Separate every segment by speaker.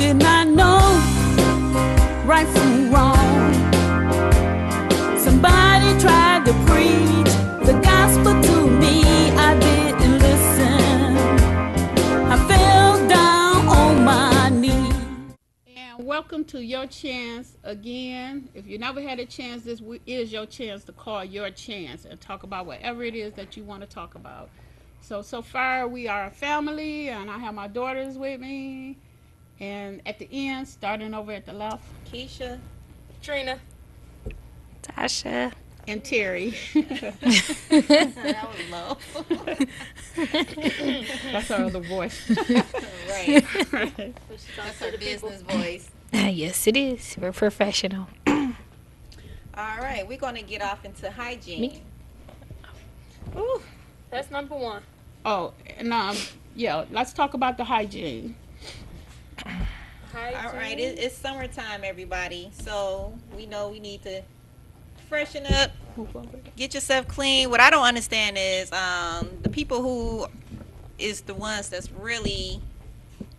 Speaker 1: did not know right from wrong. Somebody tried to preach the gospel to me. I didn't listen. I fell down on my knees.
Speaker 2: And welcome to Your Chance again. If you never had a chance, this is your chance to call your chance and talk about whatever it is that you want to talk about. So far we are a family, and I have my daughters with me. And at the end, starting over at the left,
Speaker 3: Keisha,
Speaker 4: Trina,
Speaker 5: Tasha,
Speaker 2: and Terry.
Speaker 3: that was low.
Speaker 2: That's our other voice.
Speaker 3: Right.
Speaker 2: Right.
Speaker 3: That's her business voice.
Speaker 5: yes, it is. We're professional.
Speaker 3: All right, we're going to get off into hygiene.
Speaker 5: Me?
Speaker 4: ooh, that's number one.
Speaker 2: Oh, and yeah, let's talk about the hygiene.
Speaker 3: All right, it's summertime, everybody. So we know we need to freshen up, get yourself clean. What I don't understand is the people who is the ones that's really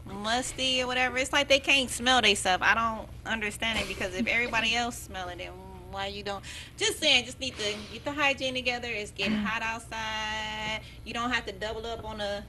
Speaker 3: musty or whatever. It's like they can't smell themselves. I don't understand it, because if everybody else smell it, then why you don't? Just saying, just need to get the hygiene together. It's getting hot outside. You don't have to double up on the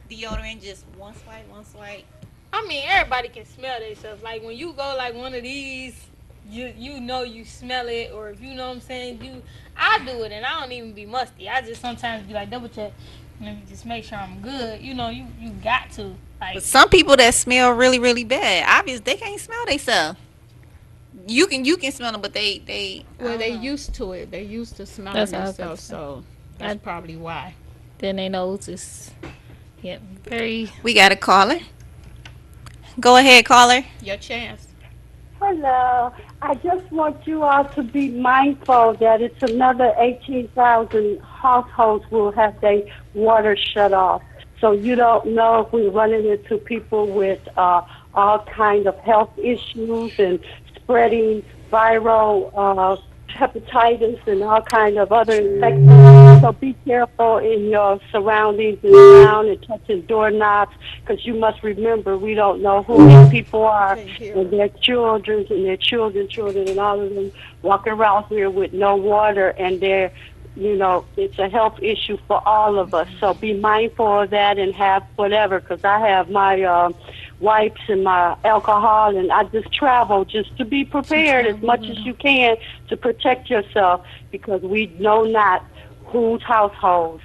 Speaker 3: deodorant. Just one swipe.
Speaker 4: I mean, everybody can smell themselves. Like when you go like one of these, you know you smell it, or if you know what I'm saying, I do it and I don't even be musty. I just sometimes be like double check. Let me just make sure I'm good. You know, you got to. Like,
Speaker 3: But some people that smell really, really bad, obviously they can't smell themselves. You can smell them, but they
Speaker 2: Well, they used to it. They used to smelling
Speaker 5: That's what I was
Speaker 2: themselves, so that's probably why.
Speaker 5: Then they know it's very.
Speaker 3: We got a caller. Go ahead, caller.
Speaker 2: Your chance.
Speaker 6: Hello. I just want you all to be mindful that it's another 18,000 households will have their water shut off. So you don't know if we're running into people with all kinds of health issues and spreading viral hepatitis and all kinds of other infections. So be careful in your surroundings and around and touching doorknobs, because you must remember we don't know who these people are and their children and their children and all of them walking around here with no water, and they're, it's a health issue for all of us. So be mindful of that and have whatever, because I have my wipes and my alcohol, and I just travel just to be prepared as much as you can to protect yourself, because we know not whose households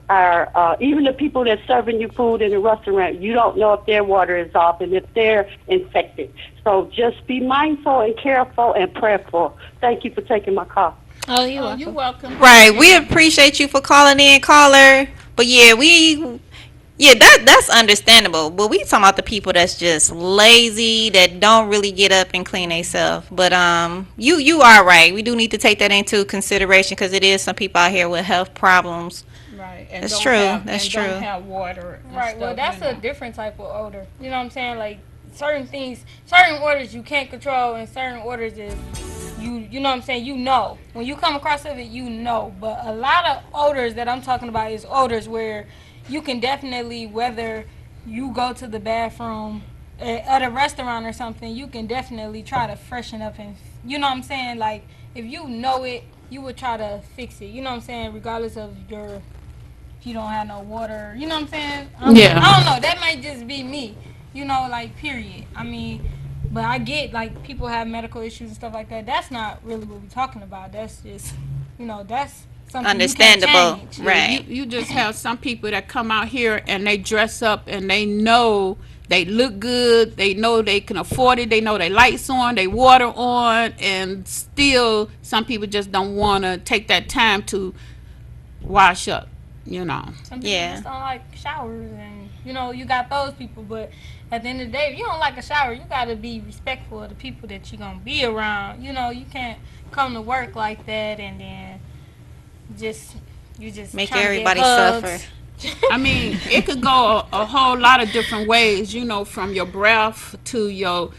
Speaker 6: are, even the people that's serving you food in a restaurant, you don't know if their water is off and if they're infected. So just be mindful and careful and prayerful. Thank you for taking my call.
Speaker 5: Oh, you're welcome.
Speaker 2: You're welcome.
Speaker 3: Right. We appreciate you for calling in, caller. But yeah, that's understandable. But we talking about the people that's just lazy, that don't really get up and clean themselves. But you are right. We do need to take that into consideration, because it is some people out here with health problems.
Speaker 2: Right. And
Speaker 3: That's
Speaker 2: don't
Speaker 3: true.
Speaker 2: have-
Speaker 3: That's
Speaker 2: and
Speaker 3: true.
Speaker 2: Don't have water. And
Speaker 4: right.
Speaker 2: stuff,
Speaker 4: Well, that's
Speaker 2: you know.
Speaker 4: a different type of odor. You know what I'm saying? Like certain things, certain orders you can't control, and certain orders is you know what I'm saying? You know. When you come across of it, you know. But a lot of odors that I'm talking about is odors where you can definitely, whether you go to the bathroom at a restaurant or something, you can definitely try to freshen up, and you know what I'm saying? Like if you know it, you would try to fix it. You know what I'm saying? Regardless of if you don't have no water. You know what I'm saying?
Speaker 2: Yeah.
Speaker 4: I don't know. That might just be me. You know, like period. I mean, but I get like people have medical issues and stuff like that. That's not really what we're talking about. That's just, that's something
Speaker 3: Understandable.
Speaker 4: you can't change.
Speaker 3: Right.
Speaker 2: You just have some people that come out here and they dress up and they know they look good. They know they can afford it. They know they lights on, they water on, and still some people just don't want to take that time to wash up.
Speaker 4: Some people
Speaker 3: Yeah.
Speaker 4: just don't like showers, and you got those people. But at the end of the day, if you don't like a shower, you got to be respectful of the people that you're gonna be around. You can't come to work like that and then you just
Speaker 3: Make
Speaker 4: trying to get
Speaker 3: everybody
Speaker 4: hugs.
Speaker 3: suffer.
Speaker 2: I mean, it could go a whole lot of different ways, from your breath to your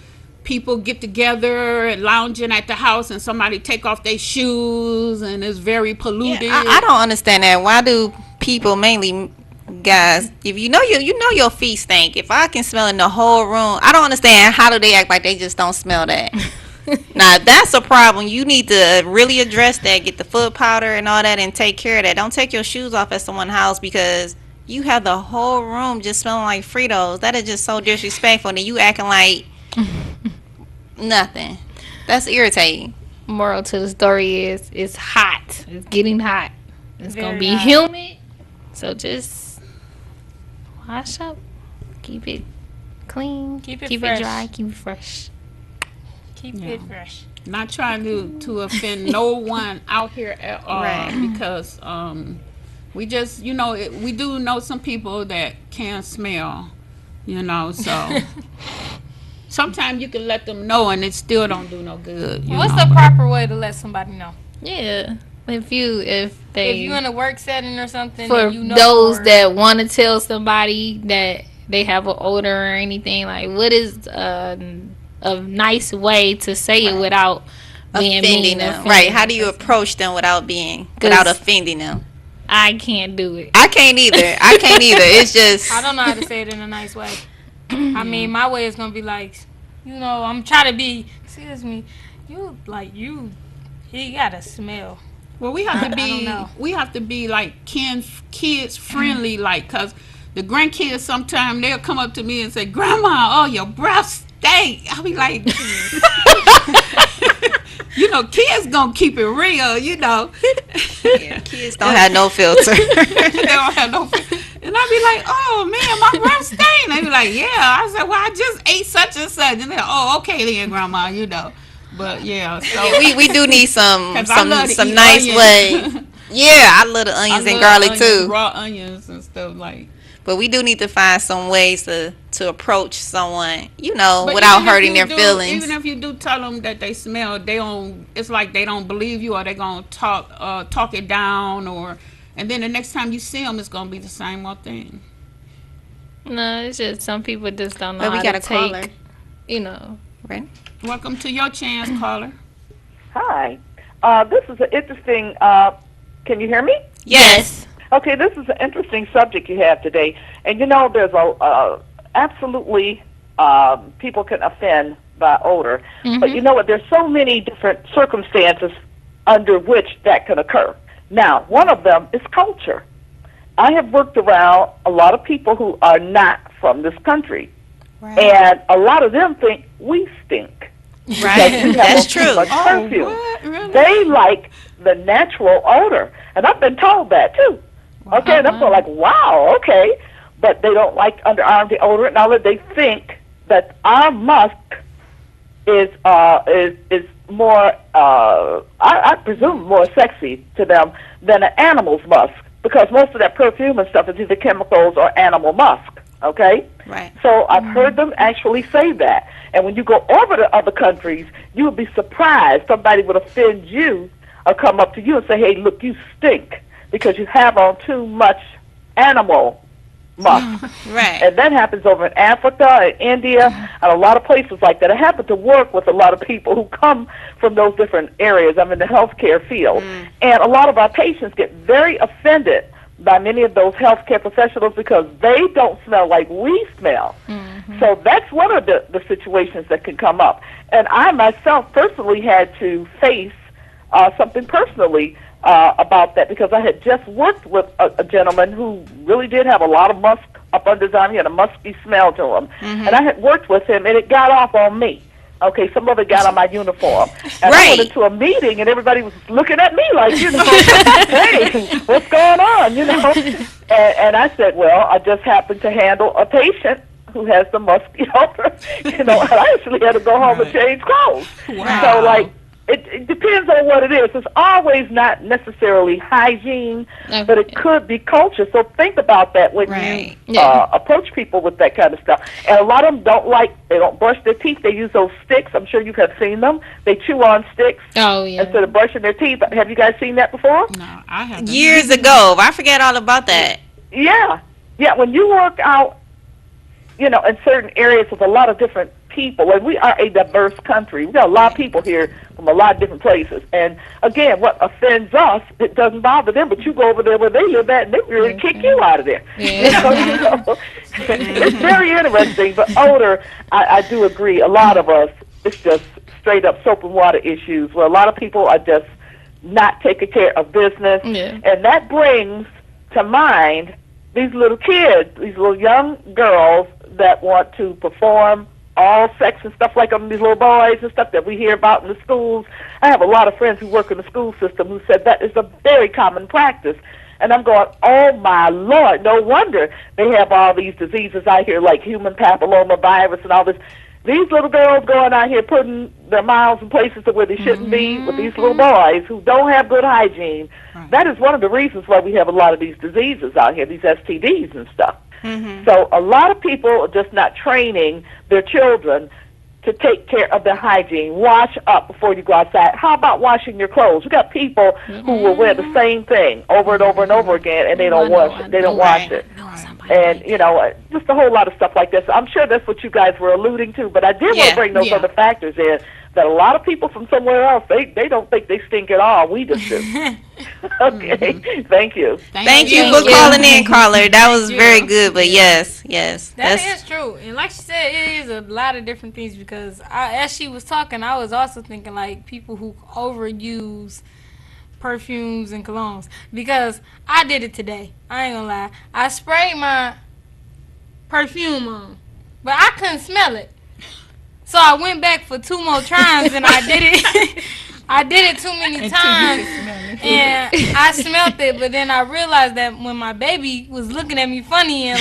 Speaker 2: people get together and lounging at the house and somebody take off their shoes and it's very polluted.
Speaker 3: Yeah, I don't understand that. Why do people mainly Guys, if you know your feet stink. If I can smell in the whole room, I don't understand how do they act like they just don't smell that. Now, if that's a problem, you need to really address that. Get the foot powder and all that and take care of that. Don't take your shoes off at someone's house because you have the whole room just smelling like Fritos. That is just so disrespectful. And you acting like nothing. That's irritating.
Speaker 5: Moral to the story is it's hot. It's getting hot. It's
Speaker 4: Very
Speaker 5: gonna be
Speaker 4: hot.
Speaker 5: humid. So just wash up. Keep it clean.
Speaker 4: Keep it
Speaker 5: keep
Speaker 4: fresh.
Speaker 5: it dry. Keep it fresh.
Speaker 4: Keep
Speaker 2: Yeah.
Speaker 4: it fresh.
Speaker 2: Not trying to offend no one out here at all,
Speaker 3: Right.
Speaker 2: because we just, we do know some people that can smell, so sometimes you can let them know and it still don't do no good.
Speaker 4: What's the proper way to let somebody know?
Speaker 5: Yeah. If they
Speaker 4: If you in a work setting or something,
Speaker 5: for
Speaker 4: and you know,
Speaker 5: those
Speaker 4: or-
Speaker 5: that want to tell somebody that they have an odor or anything, like what is a nice way to say it without being
Speaker 3: Offending
Speaker 5: mean,
Speaker 3: them.
Speaker 5: offending
Speaker 3: Right. How do
Speaker 5: the
Speaker 3: you
Speaker 5: person?
Speaker 3: approach them without without
Speaker 5: 'Cause-
Speaker 3: offending them?
Speaker 5: I can't do it.
Speaker 3: I can't either. It's just
Speaker 4: I don't know how to say it in a nice way. I mean, my way is gonna be like, I'm trying to be. Excuse me, he got a smell.
Speaker 2: Well, we have to
Speaker 4: I don't
Speaker 2: be
Speaker 4: know.
Speaker 2: like kids friendly, like, cause the grandkids sometimes they'll come up to me and say, "Grandma, oh, your breath stink." I'll be like, kids gonna keep it real,
Speaker 3: yeah, kids don't have no filter.
Speaker 2: They don't have no. And I'll be like, "Oh man, my breath stink." They be like, "Yeah." I said, "Well, I just ate such and such." And they're, "Oh, okay then, Grandma, But yeah, so
Speaker 3: Yeah, we do need some
Speaker 2: 'cause I love to
Speaker 3: some
Speaker 2: eat
Speaker 3: nice
Speaker 2: onions.
Speaker 3: way. Yeah, I love the onions
Speaker 2: I
Speaker 3: and
Speaker 2: love
Speaker 3: garlic
Speaker 2: onions,
Speaker 3: too.
Speaker 2: raw onions and stuff like.
Speaker 3: But we do need to find some ways to approach someone,
Speaker 2: But
Speaker 3: without
Speaker 2: even if
Speaker 3: hurting
Speaker 2: you
Speaker 3: their
Speaker 2: do-
Speaker 3: feelings.
Speaker 2: Even if you do tell them that they smell, they don't. It's like they don't believe you, or they gonna talk it down, and then the next time you see them, it's gonna be the same old thing.
Speaker 5: No, it's just some people just don't know
Speaker 3: But we
Speaker 5: how
Speaker 3: got
Speaker 5: to
Speaker 3: a caller.
Speaker 5: take.
Speaker 3: Right?
Speaker 2: Welcome to your chance, caller.
Speaker 7: Hi. This is an interesting, can you hear me?
Speaker 3: Yes.
Speaker 7: Okay, this is an interesting subject you have today. And there's absolutely, people can offend by odor. But you know what, there's so many different circumstances under which that can occur. Now, one of them is culture. I have worked around a lot of people who are not from this country.
Speaker 3: Right.
Speaker 7: And a lot of them think we stink.
Speaker 3: Right. That's true.
Speaker 7: Like perfume.
Speaker 2: What? Really?
Speaker 7: They like the natural odor. And I've been told that too. Okay, and I'm going like, wow, okay. But they don't like underarm deodorant. Now that they think that our musk is more, I presume, more sexy to them than an animal's musk, because most of that perfume and stuff is either chemicals or animal musk. Okay?
Speaker 3: Right.
Speaker 7: So I've heard them actually say that. And when you go over to other countries, you would be surprised. Somebody would offend you or come up to you and say, hey, look, you stink because you have on too much animal musk.
Speaker 3: Right.
Speaker 7: And that happens over in Africa and India and a lot of places like that. I happen to work with a lot of people who come from those different areas. I'm in the healthcare field. And a lot of our patients get very offended by many of those healthcare professionals because they don't smell like we smell. So that's one of the situations that can come up. And I myself personally had to face something personally about that, because I had just worked with a gentleman who really did have a lot of musk up under his arm. He had a musky smell to him. And I had worked with him, and it got off on me. Okay, some of it got on my uniform. And I went into a meeting, and everybody was looking at me like, hey, what's going on, And I said, well, I just happened to handle a patient who has the musky odor, and I actually had to go home and change clothes.
Speaker 2: Wow.
Speaker 7: So, like, it depends on what it is. It's always not necessarily hygiene, but it could be culture. So think about that when you approach people with that kind of stuff. And a lot of them they don't brush their teeth. They use those sticks. I'm sure you have seen them. They chew on sticks instead of brushing their teeth. Have you guys seen that before?
Speaker 2: No, I haven't.
Speaker 3: Years ago. I forget all about that.
Speaker 7: Yeah. When you work out, in certain areas with a lot of different people, and we are a diverse country. We got a lot of people here from a lot of different places. And again, what offends us, it doesn't bother them, but you go over there where they live at, and they really kick you out of there.
Speaker 5: Yeah.
Speaker 7: So, you know, it's very interesting. But odor, I do agree. A lot of us, it's just straight up soap and water issues, where a lot of people are just not taking care of business, and that brings to mind these little kids, these little young girls that want to perform all sex and stuff like them, these little boys and stuff that we hear about in the schools. I have a lot of friends who work in the school system who said that is a very common practice. And I'm going, oh my Lord, no wonder they have all these diseases out here like human papilloma virus and all this. These little girls going out here putting their mouths in places where they shouldn't be with these little boys who don't have good hygiene. Right. That is one of the reasons why we have a lot of these diseases out here, these STDs and stuff. So a lot of people are just not training their children to take care of their hygiene. Wash up before you go outside. How about washing your clothes? We got people who will wear the same thing over and over and over again, and they don't wash it. They don't wash it. And, you know, just a whole lot of stuff like this. I'm sure that's what you guys were alluding to, but I did want to bring those other factors in, that a lot of people from somewhere else, they don't think they stink at all. We just do. Okay. Thank you.
Speaker 3: Thank you for calling in, caller. That was very good, but yes.
Speaker 4: That is true. And like she said, it is a lot of different things, because as she was talking, I was also thinking like people who overuse perfumes and colognes, because I did it today. I ain't gonna lie. I sprayed my perfume on, but I couldn't smell it. So I went back for 2 more tries, and I did it. I did it too many times, and I smelled it. But then I realized that when my baby was looking at me funny and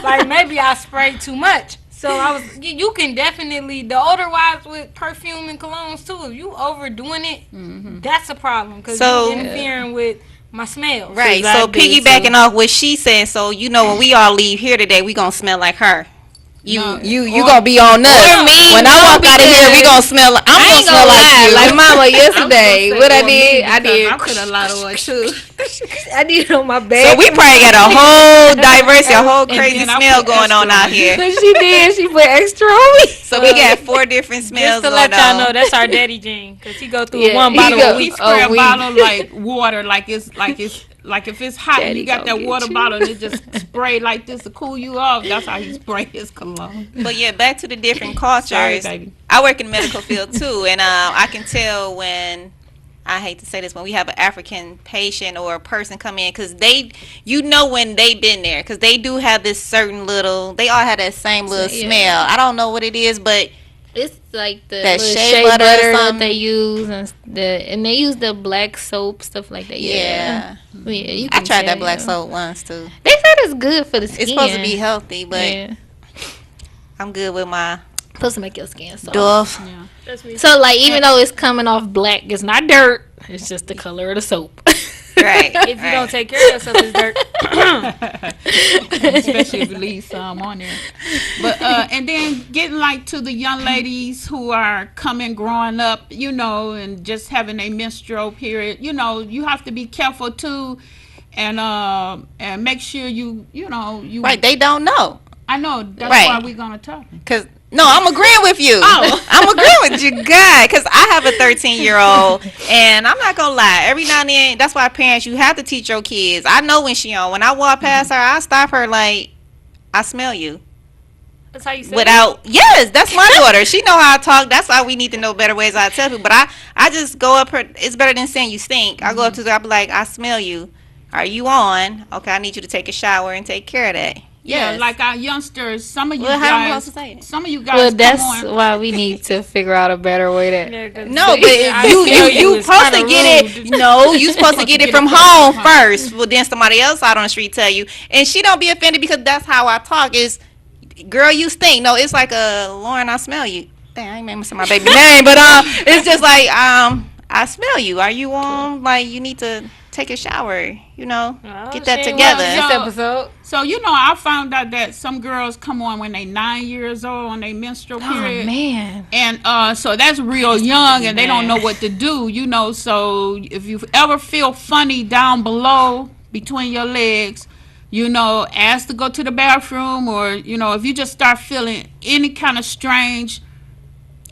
Speaker 4: like maybe I sprayed too much. So you can definitely, the odor wise with perfume and colognes too, if you overdoing it, that's a problem, because you're interfering with my smell.
Speaker 3: Right. So piggybacking off what she said, so you know when we all leave here today, we gonna smell like her. You gonna be on us. When I walk out of here, we gonna smell. I'm gonna smell like you.
Speaker 5: Like Mama yesterday. What I did,
Speaker 2: I put a lot of oil too.
Speaker 5: I did it on my back.
Speaker 3: So we probably got a whole diversity, a whole crazy smell going on out here.
Speaker 5: So she did. She put extra on me.
Speaker 3: So we got 4 different smells
Speaker 4: Just to
Speaker 3: going
Speaker 4: let y'all
Speaker 3: on.
Speaker 4: know, that's our daddy Gene, because he go through one bottle a week.
Speaker 2: He spray a bottle like water, like if it's hot,
Speaker 5: Daddy
Speaker 2: you got that water
Speaker 5: you.
Speaker 2: bottle and it just spray like this to cool you off. That's how he spray his cologne.
Speaker 3: But yeah, back to the different cultures.
Speaker 2: Sorry, baby.
Speaker 3: I work in the medical field too, and I can tell when, I hate to say this, when we have an African patient or a person come in, because you know when they've been there, because they do have this certain little, they all have that same little smell. I don't know what it is, but
Speaker 5: it's like the
Speaker 3: that
Speaker 5: shea butter that they use, and they use the black soap, stuff like that. Yeah, you can
Speaker 3: I tried that
Speaker 5: tell,
Speaker 3: black soap once too.
Speaker 5: They said it's good for the skin.
Speaker 3: It's supposed to be healthy, but I'm good with my
Speaker 5: supposed to make your skin soft.
Speaker 3: Dove.
Speaker 5: So like, even though it's coming off black, it's not dirt. It's just the color of the soap.
Speaker 3: Right.
Speaker 4: If you don't take care of yourself, it's dirt.
Speaker 2: Especially if you leave some on there. But and then getting like to the young ladies who are growing up, you know, and just having a menstrual period, you know, you have to be careful too, and make sure you
Speaker 3: right. They don't know.
Speaker 2: I know. That's why we're gonna talk.
Speaker 3: No, I'm agreeing with you. I'm agreeing with you, God, because I have a 13-year-old, and I'm not gonna lie. Every now and then, that's why parents, you have to teach your kids. I know when she on. When I walk past her, I stop her like, I smell you.
Speaker 4: That's how you say
Speaker 3: Yes, that's my daughter. She know how I talk. That's why we need to know better ways how to tell people. But I just go up her. It's better than saying you stink. I go up to her. I be like, I smell you. Are you on? Okay, I need you to take a shower and take care of that.
Speaker 2: Yeah, like our youngsters, some of you
Speaker 3: Well, how am I
Speaker 2: guys,
Speaker 3: supposed to say it?
Speaker 2: some of you guys.
Speaker 5: Well,
Speaker 2: come
Speaker 5: that's
Speaker 2: on.
Speaker 5: why we need to figure out a better way to.
Speaker 3: No, but you supposed to get it. No, you supposed to get it from home first. Well, then somebody else out on the street tell you, and she don't be offended because that's how I talk. Is, girl, you stink. No, it's like Lauren, I smell you. Dang, I ain't made my baby name, but it's just like I smell you. Are you on? Like, you need to take a shower. You know, get that together.
Speaker 4: This episode.
Speaker 2: So, you know, I found out that some girls come on when they 9 years old on their menstrual period.
Speaker 5: Oh man!
Speaker 2: And so that's real young, and they don't know what to do. You know, so if you ever feel funny down below between your legs, you know, ask to go to the bathroom, or, you know, if you just start feeling any kind of strangeness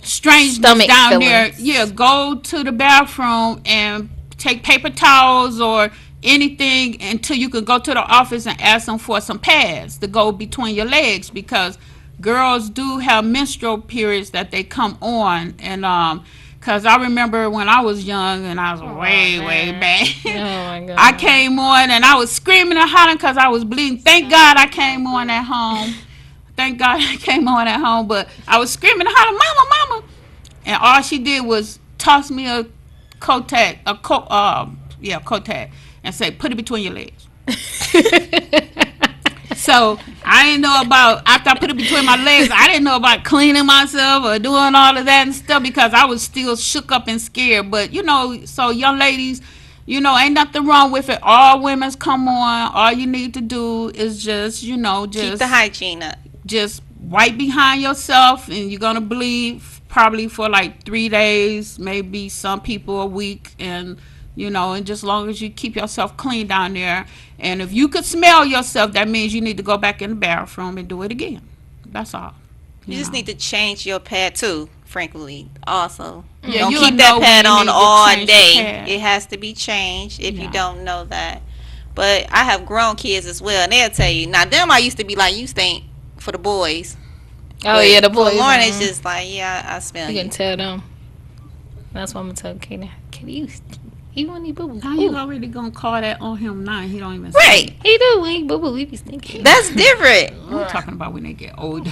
Speaker 5: Stomach
Speaker 2: down there,
Speaker 5: feelings.
Speaker 2: yeah, go to the bathroom and take paper towels or anything until you can go to the office and ask them for some pads to go between your legs, because girls do have menstrual periods that they come on. And because I remember when I was young, and I was way back,
Speaker 5: Oh my god.
Speaker 2: I came on and I was screaming and hollering because I was bleeding. Thank God I came on at home. Thank God I came on at home. But I was screaming and hollering, "Mama, mama!" And all she did was toss me a Kotex, Kotex, and say, "Put it between your legs." So I didn't know about, after I put it between my legs, I didn't know about cleaning myself or doing all of that and stuff, because I was still shook up and scared. But, you know, so young ladies, you know, ain't nothing wrong with it. All women's come on. All you need to do is just, you know,
Speaker 3: Keep
Speaker 2: just
Speaker 3: the hygiene up.
Speaker 2: just wipe behind yourself, and you're gonna bleed probably for like 3 days, maybe some people a week. And, you know, and just long as you keep yourself clean down there, and if you could smell yourself, that means you need to go back in the bathroom and do it again. That's all.
Speaker 3: You just
Speaker 2: know.
Speaker 3: need to change your pad too, frankly, also.
Speaker 2: Yeah,
Speaker 3: Don't
Speaker 2: you'll
Speaker 3: keep
Speaker 2: know
Speaker 3: that pad
Speaker 2: when you
Speaker 3: on
Speaker 2: need to
Speaker 3: all
Speaker 2: change the
Speaker 3: day.
Speaker 2: pad.
Speaker 3: It has to be changed if you
Speaker 2: Yeah.
Speaker 3: don't know that. But I have grown kids as well, and they'll tell you. Now, them I used to be like, you stink for the boys.
Speaker 5: Oh yeah, the
Speaker 3: For
Speaker 5: boys.
Speaker 3: Lauren, it's just like, yeah, I smell
Speaker 5: You
Speaker 3: you.
Speaker 5: can tell them. That's what I'm gonna tell Katie. Katie, you want any boo boo?
Speaker 2: How you already gonna call that on him now? He don't even.
Speaker 3: Right.
Speaker 5: He do. He boo boo. He be stinking.
Speaker 3: That's different.
Speaker 2: We're talking about when they get older.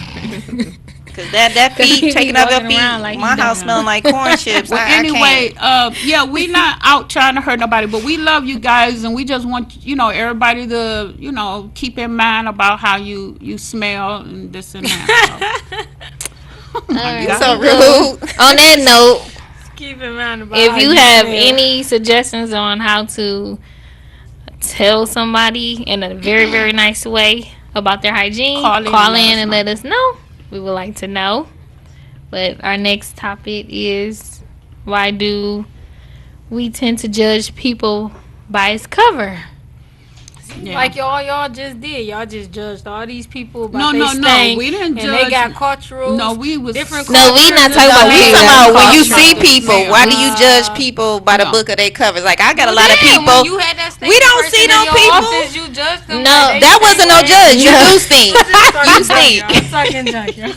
Speaker 3: Because that
Speaker 5: He
Speaker 3: feet,
Speaker 5: be
Speaker 3: taking up your
Speaker 5: walking
Speaker 3: feet,
Speaker 5: around like he
Speaker 3: my house
Speaker 5: don't.
Speaker 3: smelling like corn chips.
Speaker 2: Well,
Speaker 3: I
Speaker 2: anyway,
Speaker 3: can't.
Speaker 2: yeah, we not out trying to hurt nobody, but we love you guys, and we just want, you know, everybody to, you know, keep in mind about how you smell and this and that.
Speaker 3: You so rude.
Speaker 5: On that note,
Speaker 4: Keep in mind about
Speaker 5: if
Speaker 4: how
Speaker 5: you have
Speaker 4: smell.
Speaker 5: any suggestions on how to tell somebody in a very, very nice way about their hygiene, call in and let us know. We would like to know. But our next topic is, why do we tend to judge people by its cover?
Speaker 2: Yeah.
Speaker 4: Like y'all just did. Y'all just judged all these people by
Speaker 2: No,
Speaker 4: they
Speaker 2: no, no,
Speaker 4: stank,
Speaker 2: we didn't
Speaker 4: and they
Speaker 2: judge-
Speaker 4: got cultural.
Speaker 2: No, we was
Speaker 4: different.
Speaker 5: No, we not talking about
Speaker 3: We
Speaker 5: people
Speaker 3: talking
Speaker 5: that
Speaker 3: about when you
Speaker 5: culture.
Speaker 3: see people.
Speaker 2: Smell.
Speaker 3: Why do you judge people by the
Speaker 2: No.
Speaker 3: book of their covers? Like I got a
Speaker 4: Well,
Speaker 3: lot of
Speaker 4: damn,
Speaker 3: people.
Speaker 4: when you had that
Speaker 3: We don't see
Speaker 4: them
Speaker 3: them people.
Speaker 4: Office, you judged them
Speaker 5: No,
Speaker 4: like they
Speaker 3: That wasn't no
Speaker 4: stink.
Speaker 3: judge. You
Speaker 5: No.
Speaker 3: do stink. You stink.
Speaker 4: I'm sucking junk, y'all.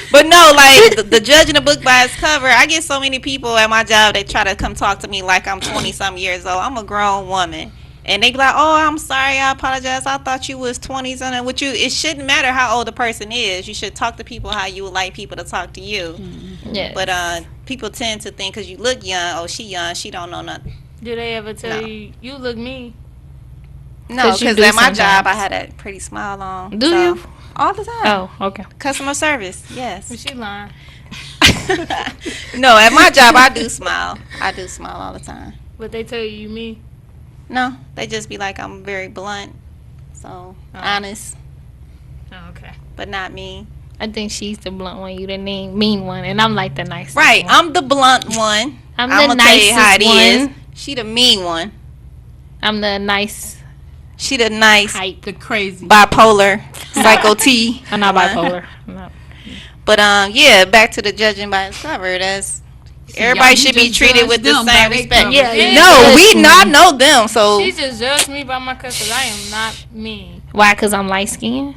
Speaker 3: But no, like the judging the book by its cover. I get so many people at my job. They try to come talk to me like I'm 20-some years old. I'm a grown woman. And they be like, "Oh, I'm sorry. I apologize. I thought you was 20s." And with you, it shouldn't matter how old a person is. You should talk to people how you would like people to talk to you.
Speaker 5: Yes.
Speaker 3: But people tend to think because you look young, oh, she young, she don't know nothing.
Speaker 4: Do they ever tell
Speaker 3: No.
Speaker 4: you look mean?
Speaker 3: No,
Speaker 5: 'Cause you
Speaker 3: because
Speaker 5: do
Speaker 3: at my
Speaker 5: sometimes.
Speaker 3: job, I had a pretty smile on.
Speaker 5: Do
Speaker 3: so-
Speaker 5: you?
Speaker 3: All the time.
Speaker 5: Oh, okay.
Speaker 3: Customer service, yes.
Speaker 4: But she lying.
Speaker 3: No, at my job, I do smile. I do smile all the time.
Speaker 4: But they tell you mean.
Speaker 3: No, they just be like, I'm very blunt. So, honest,
Speaker 4: Oh, okay.
Speaker 3: but not mean.
Speaker 5: I think she's the blunt one, you the mean one, and I'm like the nice
Speaker 3: Right,
Speaker 5: one.
Speaker 3: I'm the blunt one.
Speaker 5: I'm the
Speaker 3: gonna tell you how it
Speaker 5: nicest
Speaker 3: is.
Speaker 5: one.
Speaker 3: She the mean one.
Speaker 5: I'm the nice
Speaker 3: She the nice,
Speaker 5: hype.
Speaker 2: The crazy.
Speaker 3: bipolar, psycho T.
Speaker 5: I'm not
Speaker 3: one.
Speaker 5: bipolar. No.
Speaker 3: But yeah, back to the judging by its cover. That's everybody
Speaker 2: you
Speaker 3: should be
Speaker 2: just
Speaker 3: treated
Speaker 2: judge
Speaker 3: with the
Speaker 2: them by
Speaker 3: same
Speaker 2: they
Speaker 3: respect.
Speaker 2: cover.
Speaker 5: Yeah, yeah.
Speaker 3: No, we
Speaker 5: Judge
Speaker 3: not
Speaker 5: me.
Speaker 3: know them. So
Speaker 4: She just judged me by my cuss 'cause I am not mean.
Speaker 5: Why? Because I'm light skinned.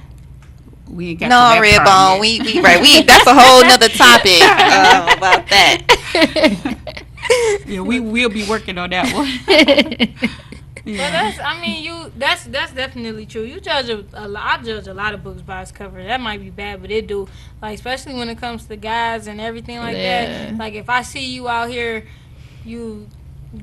Speaker 2: We ain't got to
Speaker 3: no,
Speaker 2: that
Speaker 3: red
Speaker 2: part
Speaker 3: bone.
Speaker 2: yet.
Speaker 3: We right. We that's a whole nother topic about that.
Speaker 2: Yeah, we will be working on that one.
Speaker 4: But that's, I mean, that's definitely true. You judge I judge a lot of books by its cover. That might be bad, but it do. Like, especially when it comes to guys and everything like
Speaker 5: Yeah.
Speaker 4: that. Like, if I see you out here, you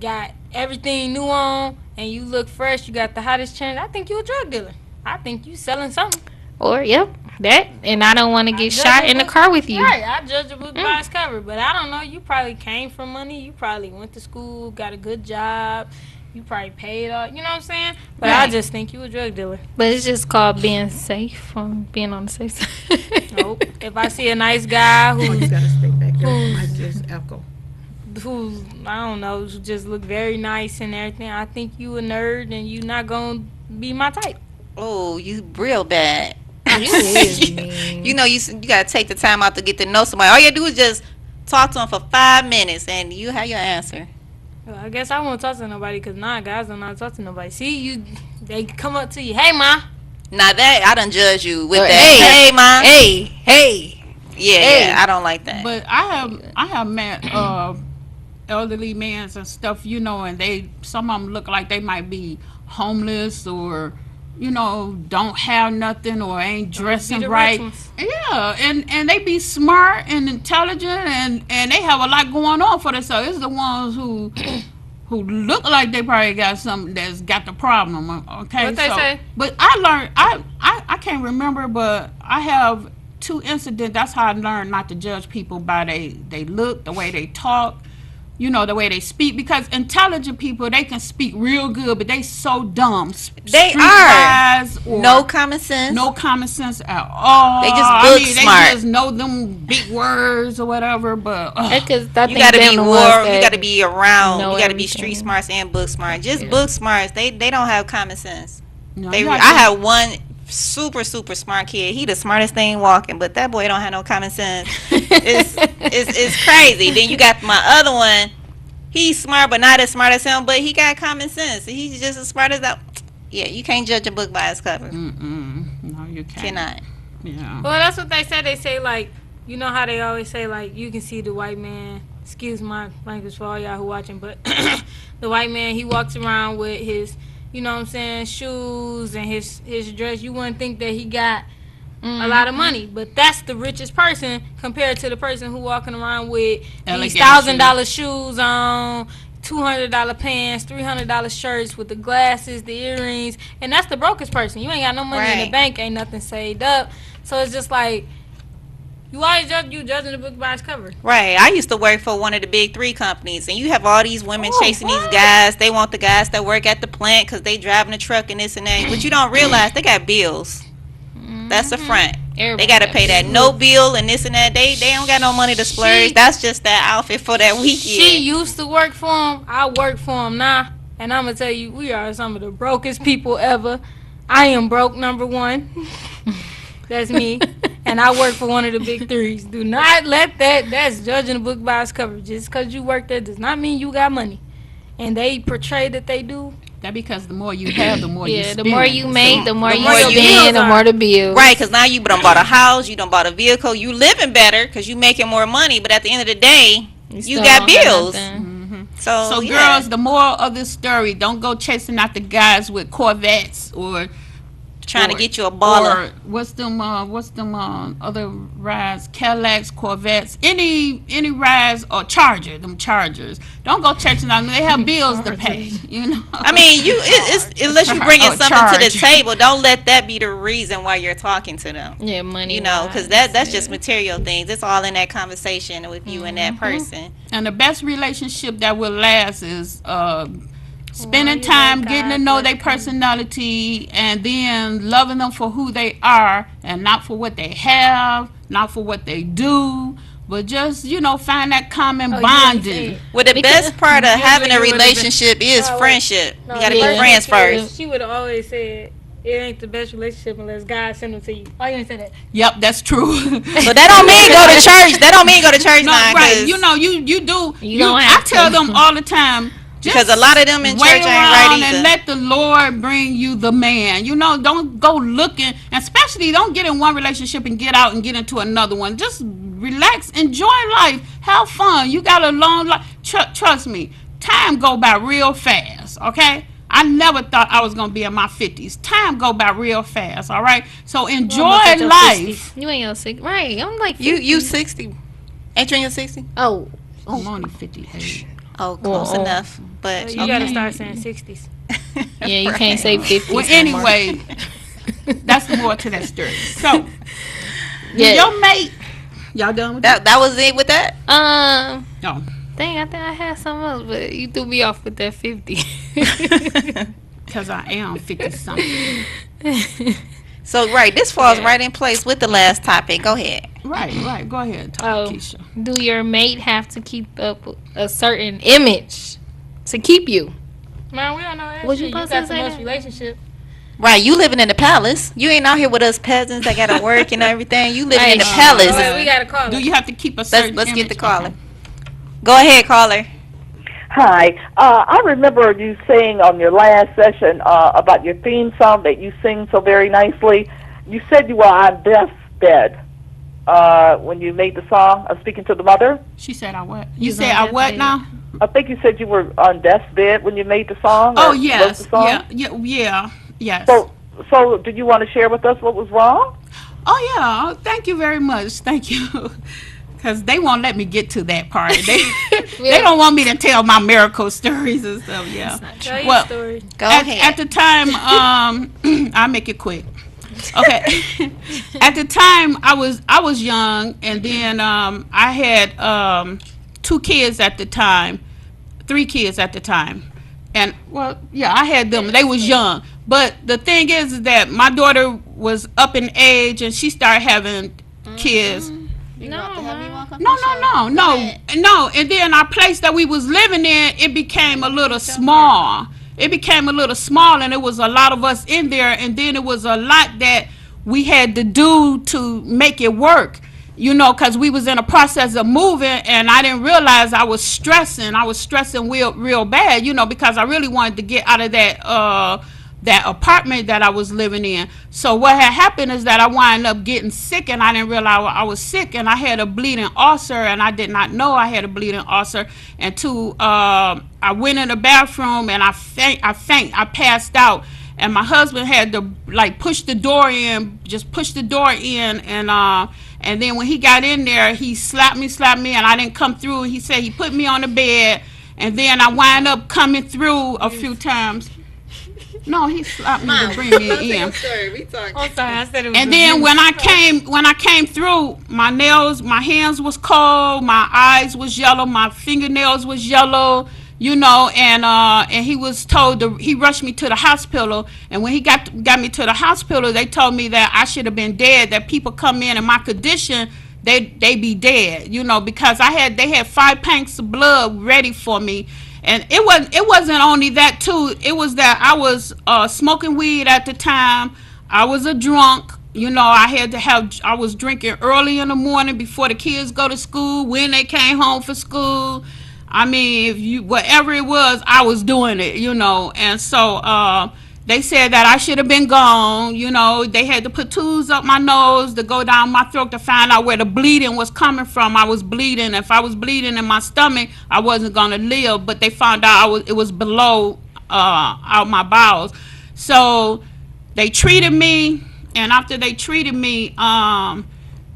Speaker 4: got everything new on, and you look fresh, you got the hottest chain, I think you a drug dealer. I think you selling something.
Speaker 5: Or, yep, that. And I don't want to get
Speaker 4: judge
Speaker 5: shot
Speaker 4: a
Speaker 5: in the
Speaker 4: book-
Speaker 5: car with you.
Speaker 4: Right, I judge a book by its cover, but I don't know. You probably came from money. You probably went to school, got a good job. You probably paid all. You know what I'm saying? But I
Speaker 5: Right.
Speaker 4: just think you a drug dealer.
Speaker 5: But it's just called being safe, being on the safe side.
Speaker 4: Nope. If I see a nice guy
Speaker 2: You
Speaker 4: who's
Speaker 2: gotta stay back there. Might just echo.
Speaker 4: I don't know, who just look very nice and everything, I think you a nerd and you not gonna be my type.
Speaker 3: Oh, you real bad.
Speaker 5: You is mean.
Speaker 3: You know, you gotta take the time out to get to know somebody. All you do is just talk to them for 5 minutes, and you have your answer.
Speaker 4: Well, I guess I won't talk to nobody because guys don't not talk to nobody. See, they come up to you, hey, ma.
Speaker 3: Now that I done judge you with
Speaker 5: Or,
Speaker 3: that.
Speaker 5: hey,
Speaker 3: Hey, ma.
Speaker 5: Hey.
Speaker 3: Yeah, I don't like that.
Speaker 2: But I have met elderly men and stuff, you know, and some of them look like they might be homeless or, you know, don't have nothing or ain't dressing
Speaker 4: the
Speaker 2: right.
Speaker 4: rich ones.
Speaker 2: Yeah, and they be smart and intelligent and they have a lot going on for themselves. It's the ones who look like they probably got something that's got the problem. Okay,
Speaker 4: What they say?
Speaker 2: But I learned I can't remember, but I have 2 incidents. That's how I learned not to judge people by they look, the way they talk, you know, the way they speak. Because intelligent people, they can speak real good, but they so dumb.
Speaker 3: They
Speaker 2: Streetwise or
Speaker 3: no common sense.
Speaker 2: no common sense at all.
Speaker 3: They just book smart.
Speaker 2: They just know them big words or whatever. But
Speaker 5: Because
Speaker 3: You gotta be you gotta be around.
Speaker 5: know
Speaker 3: You gotta be
Speaker 5: everything.
Speaker 3: street smarts and book smart. Just book smarts. They don't have common sense.
Speaker 2: no,
Speaker 3: I
Speaker 2: you have to-
Speaker 3: have one super smart kid. He the smartest thing walking, but that boy don't have no common sense. It's crazy. Then you got my other one. He's smart, but not as smart as him. But he got common sense. He's just as smart as that. Yeah, you can't judge a book by its cover.
Speaker 2: no, you can't.
Speaker 3: Cannot.
Speaker 2: Yeah.
Speaker 4: Well, that's what they say. They say, like, you know how they always say, like, you can see the white man. Excuse my language for all y'all who watching, but the white man, he walks around with his, you know what I'm saying, shoes and his dress. You wouldn't think that he got a lot of money, but that's the richest person compared to the person who walking around with these
Speaker 2: Elegant
Speaker 4: $1,000 shoes on, $200 pants, $300 shirts with the glasses, the earrings, and that's the brokest person. You ain't got no money in the
Speaker 3: Right.
Speaker 4: bank, ain't nothing saved up, so it's just like you always judging the book by its cover.
Speaker 3: Right. I used to work for one of the big 3 companies, and you have all these women
Speaker 4: Oh,
Speaker 3: chasing
Speaker 4: what?
Speaker 3: these guys. They want the guys that work at the plant because they driving a truck and this and that. But you don't realize they got bills. That's the front.
Speaker 5: Everybody
Speaker 3: They got to
Speaker 5: got
Speaker 3: pay that no bill and this and that. They don't got no money to splurge.
Speaker 4: She-
Speaker 3: That's just that outfit for that weekend.
Speaker 4: She used to work for him. I work for him now. And I'm going to tell you, we are some of the brokest people ever. I am broke, number 1. That's me. And I work for one of the big 3s. Do not let that's judging a book by its cover. Just because you work there does not mean you got money. And they portray that they do.
Speaker 2: That because the more you have, the more you
Speaker 5: Yeah,
Speaker 2: spend.
Speaker 5: the more you make, the more
Speaker 3: the
Speaker 5: you
Speaker 3: more you
Speaker 5: spend, the
Speaker 4: bills
Speaker 5: more
Speaker 4: are.
Speaker 5: the bill.
Speaker 3: Right, because now you done bought a house, you done bought a vehicle, you living better because you making more money. But at the end of the day, you
Speaker 5: still
Speaker 3: got
Speaker 5: don't have
Speaker 3: bills.
Speaker 5: nothing.
Speaker 3: So,
Speaker 2: So,
Speaker 3: yeah.
Speaker 2: girls, the moral of this story: don't go chasing out the guys with Corvettes or
Speaker 3: trying to
Speaker 2: or-
Speaker 3: get you a baller.
Speaker 2: Or what's them other rides? Cadillacs, Corvettes, any rides or Charger, them Chargers. Don't go chasing out them. They have bills to pay. You know.
Speaker 3: I mean, it's unless you bringing
Speaker 2: Oh,
Speaker 3: something to the
Speaker 2: charge.
Speaker 3: table, don't let that be the reason why you're talking to them.
Speaker 5: Yeah, money.
Speaker 3: You know, because that's just material things. It's all in that conversation with you and that person.
Speaker 2: And the best relationship that will last is spending
Speaker 4: you
Speaker 2: time
Speaker 4: let
Speaker 2: getting to
Speaker 4: God
Speaker 2: know
Speaker 4: work
Speaker 2: their
Speaker 4: on it.
Speaker 2: personality and then loving them for who they are and not for what they have, not for what they do, but just, you know, find that common bonding.
Speaker 3: Well, the best part of having a
Speaker 4: you would've been-
Speaker 3: relationship is
Speaker 4: No, wait.
Speaker 3: friendship.
Speaker 4: No,
Speaker 3: You got to
Speaker 5: yeah.
Speaker 3: be friends first.
Speaker 4: She would have always said, it ain't the best relationship unless God send them to you. Oh, you ain't say that.
Speaker 2: Yep, that's true.
Speaker 3: So that don't mean go to church. That don't mean go to church
Speaker 2: No,
Speaker 3: now.
Speaker 2: right.
Speaker 3: 'Cause-
Speaker 2: You know, you do.
Speaker 5: You don't have
Speaker 2: I tell
Speaker 5: to.
Speaker 2: them all the time. Just
Speaker 3: Because a lot of them in church
Speaker 2: wait
Speaker 3: ain't right
Speaker 2: around
Speaker 3: either.
Speaker 2: and let the Lord bring you the man. You know, don't go looking, and especially don't get in one relationship and get out and get into another one. Just relax, enjoy life, have fun. You got a long life. Trust me, time go by real fast. Okay. I never thought I was gonna be in my 50s. Time go by real fast. All right. So enjoy
Speaker 4: almost at your
Speaker 2: life.
Speaker 5: You ain't your sick. Right. I'm like,
Speaker 3: You 60. Ain't you in your 60?
Speaker 5: oh,
Speaker 2: I'm only 58.
Speaker 3: Oh, close enough. But
Speaker 4: You got to start saying 60s.
Speaker 5: yeah, you can't say 50.
Speaker 2: Well, anyway, that's more to that story. So,
Speaker 5: Yeah.
Speaker 2: your mate, y'all done with that?
Speaker 3: that was it with that?
Speaker 2: No.
Speaker 5: Dang, I think I had something else, but you threw me off with that 50.
Speaker 2: Because I am 50 something.
Speaker 3: So, right, this falls right in place with the last topic. Go ahead.
Speaker 2: Right. Go ahead and talk, Keisha.
Speaker 5: Do your mate have to keep up a certain image to keep you?
Speaker 4: Man, we don't know that
Speaker 5: Was
Speaker 4: shit.
Speaker 5: you
Speaker 4: You
Speaker 5: supposed
Speaker 4: got
Speaker 5: to
Speaker 4: the
Speaker 5: say
Speaker 4: most
Speaker 5: that?
Speaker 4: relationship.
Speaker 3: Right, you living in the palace. You ain't out here with us peasants that gotta work and everything. You living in the palace.
Speaker 4: Wait, we got a caller.
Speaker 2: Do you have to keep a certain
Speaker 3: Let's get
Speaker 2: image?
Speaker 3: the caller. Go ahead, caller.
Speaker 7: Hi. I remember you saying on your last session about your theme song that you sing so very nicely. You said you were on deathbed when you made the song. I'm speaking to the mother.
Speaker 2: She said I what? You said I what now?
Speaker 7: I think you said you were on death's bed when you made the song.
Speaker 2: Oh
Speaker 7: or
Speaker 2: yes,
Speaker 7: wrote the song.
Speaker 2: yes.
Speaker 7: So did you want to share with us what was wrong?
Speaker 2: Oh yeah, thank you very much. Thank you. Because they won't let me get to that part. They don't want me to tell my miracle stories and stuff. Yeah.
Speaker 4: Tell your story.
Speaker 3: Go ahead.
Speaker 2: At the time, I'll make it quick. Okay. At the time, I was young, and then I had 2 kids at the time, 3 kids at the time, and well, yeah, I had them. They was young, but the thing is that my daughter was up in age, and she started having kids. No. And then our place that we was living in, it became a little small. And it was a lot of us in there, and then it was a lot that we had to do to make it work, because we was in a process of moving, and I didn't realize I was stressing real bad, because I really wanted to get out of that apartment that I was living in. So what had happened is that I wound up getting sick, and I didn't realize I was sick, and I had a bleeding ulcer, and I did not know I had a bleeding ulcer. And I went in the bathroom, and I passed out, and my husband had to push the door in, and then when he got in there, he slapped me, and I didn't come through. He said he put me on the bed, and then I wound up coming through a few times. No, he slapped me to bring me in.
Speaker 4: I'm sorry, I said it was.
Speaker 2: And then when I came through, my hands was cold, my eyes was yellow, my fingernails was yellow, and he was told he rushed me to the hospital. And when he got me to the hospital, they told me that I should have been dead. That people come in my condition, they be dead, because they had 5 pints of blood ready for me. And it wasn't only that too. It was that I was smoking weed at the time. I was a drunk. I was drinking early in the morning before the kids go to school, when they came home from school. I mean, whatever it was, I was doing it, And so they said that I should have been gone. They had to put tubes up my nose to go down my throat to find out where the bleeding was coming from. I was bleeding. If I was bleeding in my stomach, I wasn't going to live. But they found out it was below out my bowels. So they treated me, and after they treated me,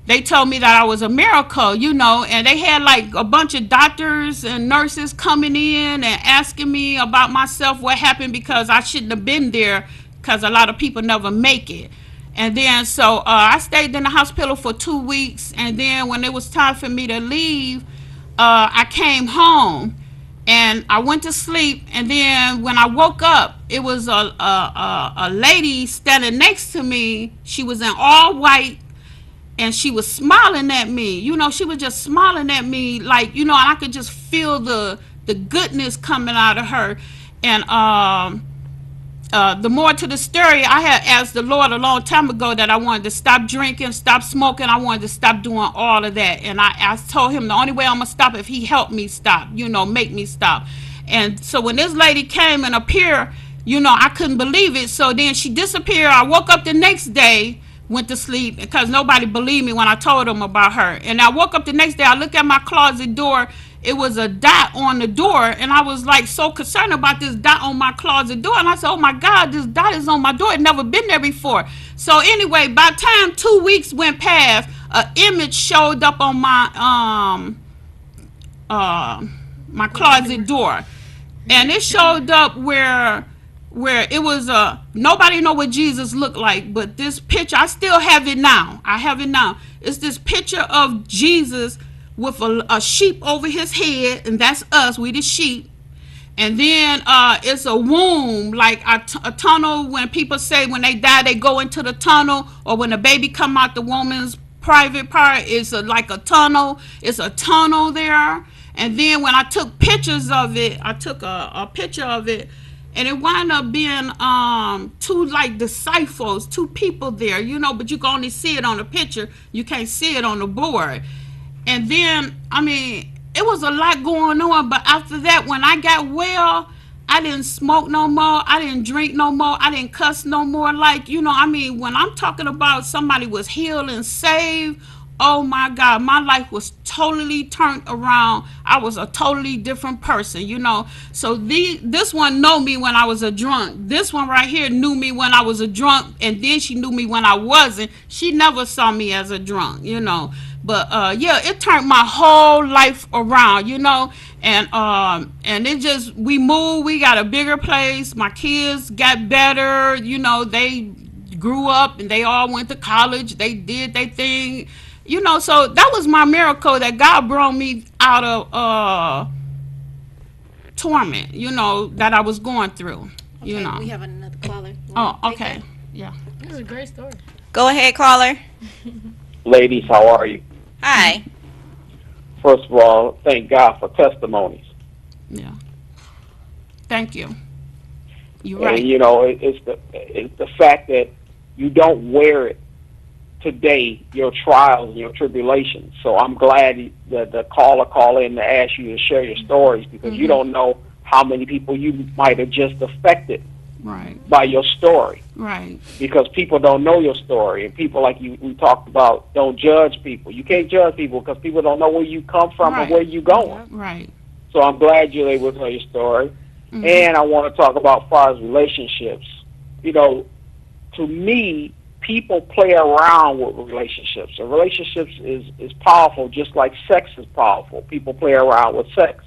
Speaker 2: they told me that I was a miracle, and they had a bunch of doctors and nurses coming in and asking me about myself, what happened, because I shouldn't have been there, because a lot of people never make it. And then so I stayed in the hospital for 2 weeks, and then when it was time for me to leave, I came home and I went to sleep, and then when I woke up, it was a lady standing next to me. She was in all white, and she was smiling at me. She was just smiling at me and I could just feel the goodness coming out of her. And the more to the story, I had asked the Lord a long time ago that I wanted to stop drinking, stop smoking. I wanted to stop doing all of that. And I told him the only way I'm going to stop if he helped me stop, make me stop. And so when this lady came and appeared, I couldn't believe it. So then she disappeared. I woke up the next day, went to sleep, because nobody believed me when I told them about her. And I woke up the next day, I looked at my closet door, it was a dot on the door, and I was so concerned about this dot on my closet door, and I said, oh my God, this dot is on my door, it never been there before. So anyway, by the time 2 weeks went past, an image showed up on my my closet door, and it showed up where it was nobody know what Jesus looked like, but this picture, I still have it now. It's this picture of Jesus with a sheep over his head, and that's us, we the sheep. And then it's a womb, like a tunnel. When people say when they die, they go into the tunnel, or when the baby come out the woman's private part, it's like a tunnel. It's a tunnel there. And then when I took pictures of it, I took a picture of it, and it wound up being two like disciples, two people there, you know, but you can only see it on the picture. You can't see it on the board. And then, I mean, it was a lot going on, but after that, when I got well, I didn't smoke no more. I didn't drink no more. I didn't cuss no more. Like, you know, I mean, when I'm talking about somebody was healed and saved, oh my God, my life was totally turned around. I was a totally different person, you know. So this one know me when I was a drunk. This one right here knew me when I was a drunk, and then she knew me when I wasn't. She never saw me as a drunk, you know. But yeah, it turned my whole life around, you know. And it just, we moved, we got a bigger place. My kids got better, you know. They grew up and they all went to college. They did their thing. You know, so that was my miracle, that God brought me out of torment, you know, that I was going through, you know.
Speaker 3: We have another caller.
Speaker 2: Oh, okay. Yeah.
Speaker 4: This is a great story.
Speaker 3: Go ahead, caller.
Speaker 8: Ladies, how are you?
Speaker 3: Hi.
Speaker 8: First of all, thank God for testimonies.
Speaker 2: Yeah. Thank you. You're right.
Speaker 8: And, you know, it's the fact that you don't wear it today, your trials and your tribulations. So I'm glad that the caller called in to ask you to share your stories, because you don't know how many people you might have just affected by your story.
Speaker 2: Right.
Speaker 8: Because people don't know your story, and people, like we talked about, don't judge people. You can't judge people because people don't know where you come from and where you're going.
Speaker 2: Right.
Speaker 8: So I'm glad you're able to tell your story. And I want to talk about as far as relationships. You know, to me, people play around with relationships. And relationships is powerful, just like sex is powerful. People play around with sex.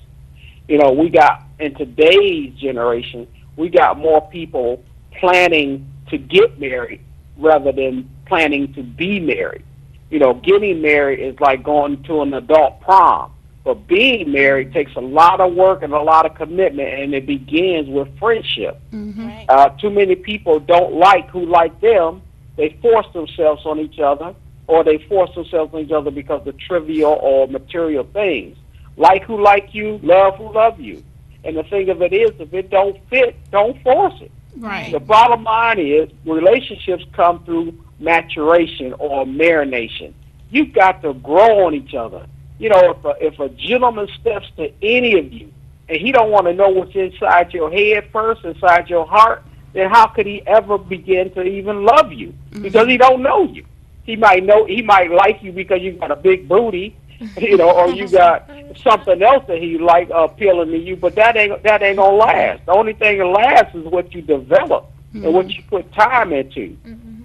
Speaker 8: You know, we got, in today's generation, we got more people planning to get married rather than planning to be married. You know, getting married is like going to an adult prom. But being married takes a lot of work and a lot of commitment, and it begins with friendship. Too many people don't like who like them. They force themselves on each other, or they force themselves on each other because of trivial or material things. Like who like you, love who love you. And the thing of it is, if it don't fit, don't force it.
Speaker 2: Right.
Speaker 8: The bottom line is, relationships come through maturation or marination. You've got to grow on each other. You know, if a gentleman steps to any of you and he don't want to know what's inside your head first, inside your heart, then how could he ever begin to even love you? Because he don't know you. He might like you because you got a big booty, you know, or you got something else that he like appealing to you, but that ain't gonna last. The only thing that lasts is what you develop and what you put time into.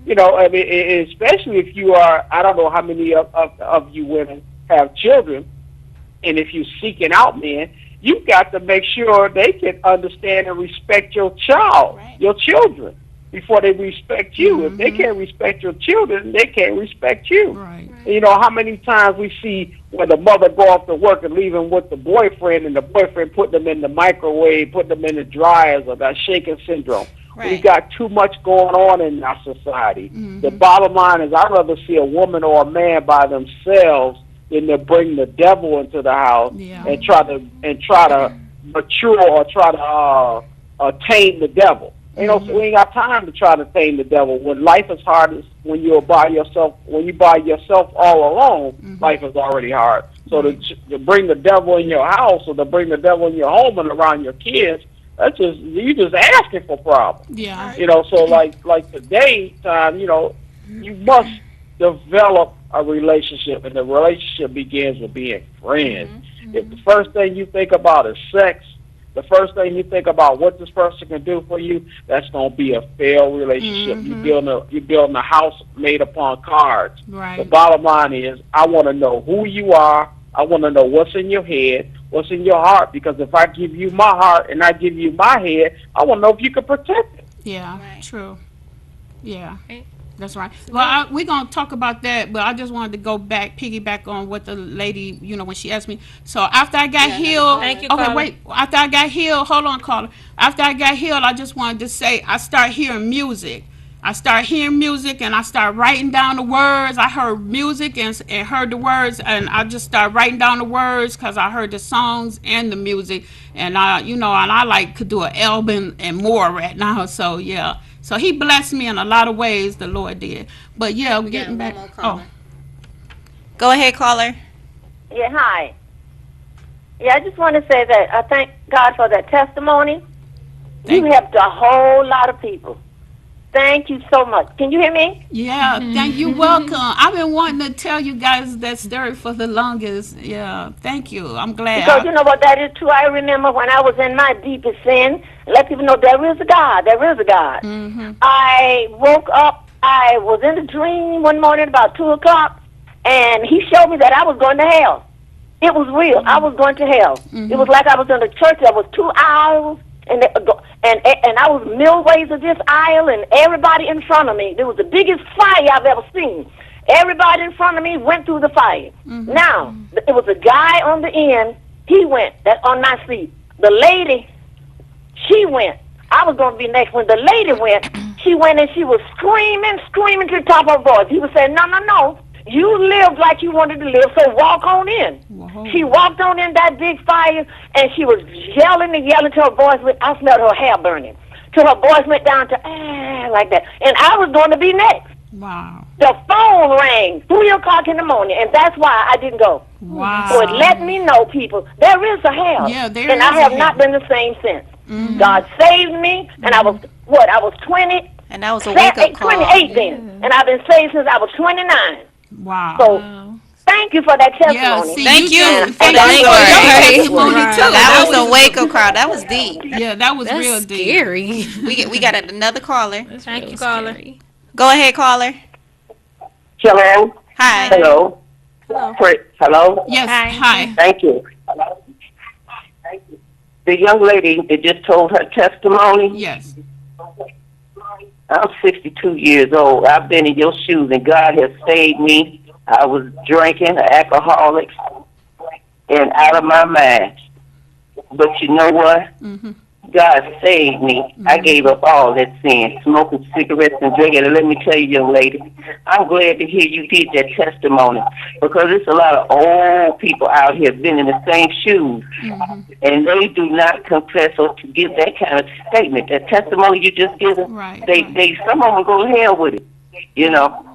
Speaker 8: You know, I mean, especially if you are, I don't know how many of you women have children, and if you're seeking out men, you've got to make sure they can understand and respect your child, your children, before they respect you. If they can't respect your children, they can't respect you.
Speaker 2: Right.
Speaker 8: You know, how many times we see when the mother go off to work and leave them with the boyfriend, and the boyfriend put them in the microwave, put them in the dryers, or that shaking syndrome. We've got too much going on in our society. The bottom line is, I'd rather see a woman or a man by themselves than to bring the devil into the house and try to mature or try to tame the devil. You know, so we ain't got time to try to tame the devil. When life is hardest, when you're by yourself, when you by yourself all alone, life is already hard. So to bring the devil in your house, or to bring the devil in your home and around your kids, that's just, you just asking for problems.
Speaker 2: Yeah.
Speaker 8: You know, so like today time, you know, you must develop a relationship, and the relationship begins with being friends. If the first thing you think about is sex, the first thing you think about what this person can do for you, that's going to be a failed relationship. You're building a house made upon cards.
Speaker 2: Right.
Speaker 8: The bottom line is, I want to know who you are. I want to know what's in your head, what's in your heart, because if I give you my heart and I give you my head, I want to know if you can protect it.
Speaker 2: Yeah, true. Yeah. That's right. Well, we're going to talk about that, but I just wanted to go back, piggyback on what the lady, you know, when she asked me. So after I got healed, after I got healed, hold on, caller. After I got healed, I just wanted to say I started hearing music. I started hearing music and I started writing down the words. I heard music and heard the words, and I just started writing down the words because I heard the songs and the music. And I like could do an album and more right now. So yeah, so he blessed me in a lot of ways. The Lord did. But yeah, we're getting back.
Speaker 3: Go ahead, caller.
Speaker 9: Yeah, hi. Yeah, I just want to say that I thank God for that testimony. You helped a whole lot of people. Thank you so much. Can you hear me?
Speaker 2: Yeah, thank you. Welcome. I've been wanting to tell you guys that story for the longest. Yeah, thank you. I'm glad.
Speaker 9: Because you know what that is too. I remember when I was in my deepest sin, let people know there is a God. There is a God. I woke up. I was in a dream one morning about 2 o'clock, and he showed me that I was going to hell. It was real. I was going to hell. It was like I was in the church. There was 2 aisles. And I was midways of this aisle, and everybody in front of me. It was the biggest fire I've ever seen. Everybody in front of me went through the fire. Now, it was a guy on the end. He went. That's on my seat. The lady, she went. I was going to be next. When the lady went, she went and she was screaming to the top of her voice. He was saying, no. You lived like you wanted to live, so walk on in. Whoa. She walked on in that big fire, and she was yelling till her voice went, I smelled her hair burning, till her voice went down to, like that. And I was going to be next.
Speaker 2: Wow.
Speaker 9: The phone rang 3 o'clock in the morning, and that's why I didn't go.
Speaker 2: Wow.
Speaker 9: So it let me know, people, there is a hell.
Speaker 2: Yeah, there
Speaker 9: and
Speaker 2: is
Speaker 9: I have not been the same since. God saved me, and I was 20.
Speaker 3: And that was a wake-up call.
Speaker 9: 28 then. And I've been saved since I was 29.
Speaker 2: Wow.
Speaker 9: So, thank you for that testimony.
Speaker 2: Yeah, see,
Speaker 3: Thank you for
Speaker 2: that
Speaker 3: that
Speaker 2: testimony too.
Speaker 3: That was a wake-up call. That was deep.
Speaker 2: Yeah, that was real deep.
Speaker 5: Scary.
Speaker 3: We got another caller.
Speaker 4: Thank you, caller.
Speaker 3: Go ahead, caller.
Speaker 10: Hello.
Speaker 3: Hi.
Speaker 10: Hello. Hello.
Speaker 2: Yes. Hi.
Speaker 10: Thank you. The young lady that just told her testimony.
Speaker 2: Yes.
Speaker 10: I'm 62 years old. I've been in your shoes, and God has saved me. I was drinking, an alcoholic, and out of my mind. But you know what? God saved me. I gave up all that sin, smoking cigarettes and drinking. And let me tell you, young lady, I'm glad to hear you did that testimony, because there's a lot of old people out here been in the same shoes, and they do not confess or to give that kind of statement. That testimony you just given, they some of them go to hell with it, you know.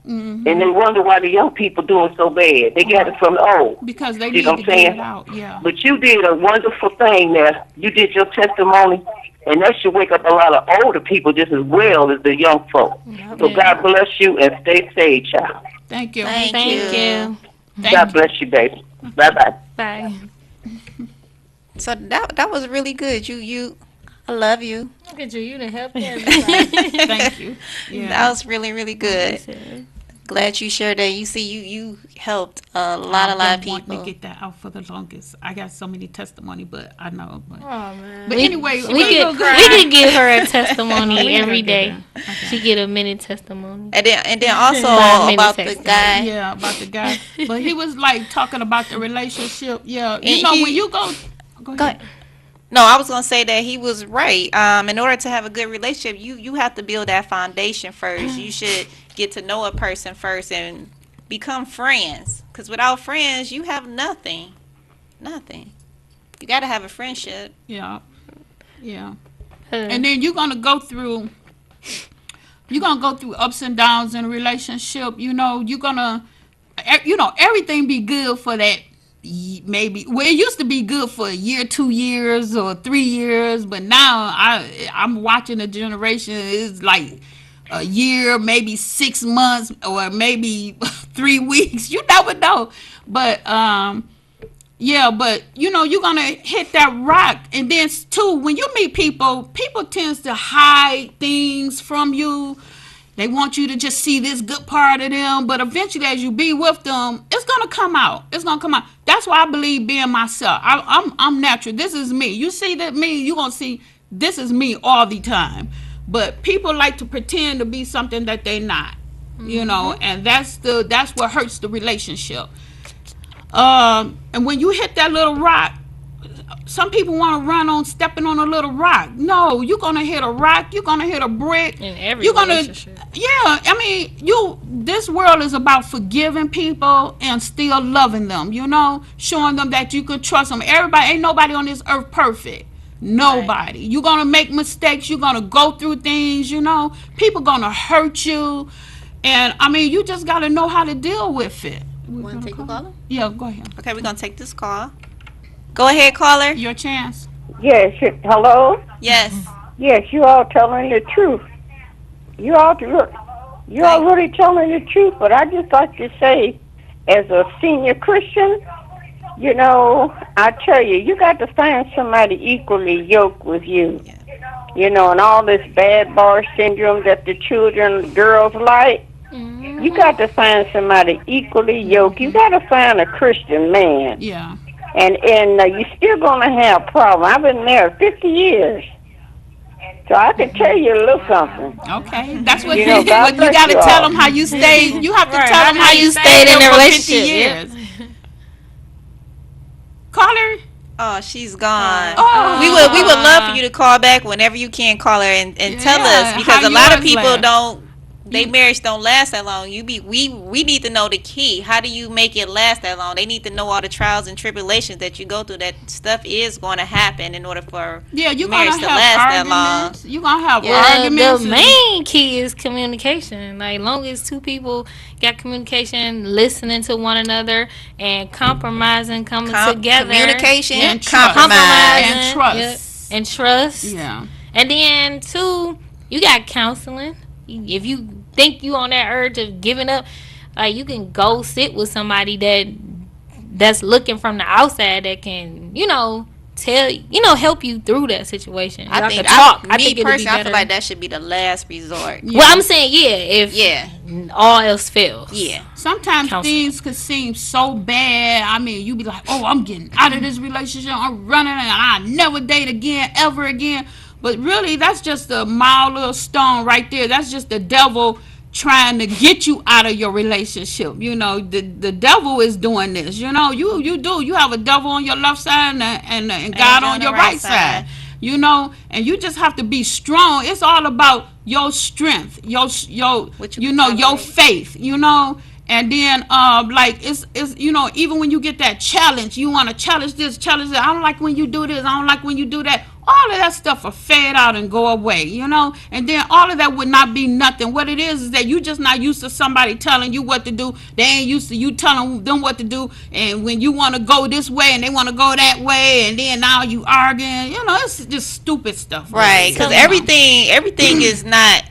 Speaker 10: And they wonder why the young people doing so bad. They got it from the old.
Speaker 2: Because they
Speaker 10: you know
Speaker 2: need
Speaker 10: what I'm
Speaker 2: to get
Speaker 10: saying?
Speaker 2: it out. Yeah.
Speaker 10: But you did a wonderful thing there. You did your testimony, and that should wake up a lot of older people just as well as the young folk. So God bless you, and stay safe, child.
Speaker 2: Thank you.
Speaker 3: Thank you.
Speaker 10: God bless you, baby. Bye-bye.
Speaker 5: Bye.
Speaker 3: So that was really good. I love you.
Speaker 4: Look at you. You done helped everybody.
Speaker 2: Thank you. Yeah.
Speaker 3: That was really, really good. Glad you shared that. You see, you helped a lot of people.
Speaker 2: I want to get that out for the longest. I got so many testimony, but I know. But,
Speaker 4: Oh, man.
Speaker 2: but anyway,
Speaker 5: We could give her a testimony every day. She get a minute testimony.
Speaker 3: And then also
Speaker 5: 5
Speaker 3: about
Speaker 5: minutes
Speaker 3: the guy.
Speaker 2: Yeah, about the guy. But he was like talking about the relationship. Yeah, you
Speaker 3: And
Speaker 2: know
Speaker 3: he-
Speaker 2: when you go ahead.
Speaker 3: No, I was gonna say that he was right. In order to have a good relationship, you have to build that foundation first. You should get to know a person first and become friends. Because without friends, you have nothing. Nothing. You got to have a friendship.
Speaker 2: Yeah. And then you're gonna go through ups and downs in a relationship. Everything be good for that. Maybe it used to be good for a year, 2 years, or 3 years, but now I'm watching a generation is like a year, maybe 6 months, or maybe 3 weeks. You never know. But but you're gonna hit that rock, and then too, when you meet people tends to hide things from you. They want you to just see this good part of them, but eventually, as you be with them, it's gonna come out. That's why I believe being myself. I'm natural. This is me. You see that me, you gonna see this is me all the time. But people like to pretend to be something that they're not, and that's what hurts the relationship. And when you hit that little rock, some people want to run on stepping on a little rock. No, you're gonna hit a rock. You're gonna hit a brick.
Speaker 5: In every
Speaker 2: you're gonna,
Speaker 5: relationship.
Speaker 2: yeah. I mean, this world is about forgiving people and still loving them. You know, showing them that you can trust them. Everybody, ain't nobody on this earth perfect. Nobody. Right. You're gonna make mistakes. You're gonna go through things. You know, people gonna hurt you, and I mean, you just gotta know how to deal with it.
Speaker 3: Want to take a caller?
Speaker 2: Yeah, go ahead.
Speaker 3: Okay, we're gonna take this call. Go ahead, caller.
Speaker 2: Your chance.
Speaker 9: Yes. Hello.
Speaker 3: Yes.
Speaker 9: Yes, you all telling the truth. You all really telling the truth. But I just like to say, as a senior Christian, you know, I tell you, you got to find somebody equally yoked with you. Yeah. You know, and all this bad boy syndrome that the girls like. Mm-hmm. You got to find somebody equally yoked. You got to find a Christian man.
Speaker 2: Yeah.
Speaker 9: And you're still going to have problems. I've been married 50 years. So I can tell you a little something.
Speaker 2: Okay. That's what
Speaker 9: you know,
Speaker 2: you got to tell them how you stayed. You have to tell them how you stayed in a relationship. 50 years. Caller?
Speaker 3: Oh, she's gone. We would love for you to call back whenever you can, call her and tell us, because a lot of people don't. They marriage don't last that long. We need to know the key. How do you make it last that long? They need to know all the trials and tribulations that you go through. That stuff is going to happen in order for marriage to last that long.
Speaker 2: You're going to have arguments.
Speaker 5: The main key is communication. Like, long as two people got communication, listening to one another, and compromising, coming together.
Speaker 3: Communication,
Speaker 2: and
Speaker 3: compromise,
Speaker 5: and trust.
Speaker 2: Yeah.
Speaker 5: And then, two, you got counseling. If you think you on that urge of giving up, you can go sit with somebody that's looking from the outside that can, help you through that situation.
Speaker 3: I think personally, I feel like that should be the last resort.
Speaker 5: Yeah. Well, I'm saying, if all else fails.
Speaker 3: Yeah.
Speaker 2: Sometimes things could seem so bad. I mean, you be like, oh, I'm getting out of this relationship. I'm running and I'll never date again, ever again. But really, that's just a mild little stone right there. That's just the devil trying to get you out of your relationship. You know, the devil is doing this. You know, you have a devil on your left side and God on your right side. You know, and you just have to be strong. It's all about your strength, your faith. You know. And then, it's even when you get that challenge, you want to challenge this, challenge that. I don't like when you do this. I don't like when you do that. All of that stuff will fade out and go away, you know. And then all of that would not be nothing. What it is that you just not used to somebody telling you what to do. They ain't used to you telling them what to do. And when you want to go this way and they want to go that way, and then now you arguing, you know, it's just stupid stuff.
Speaker 3: Right, because everything is not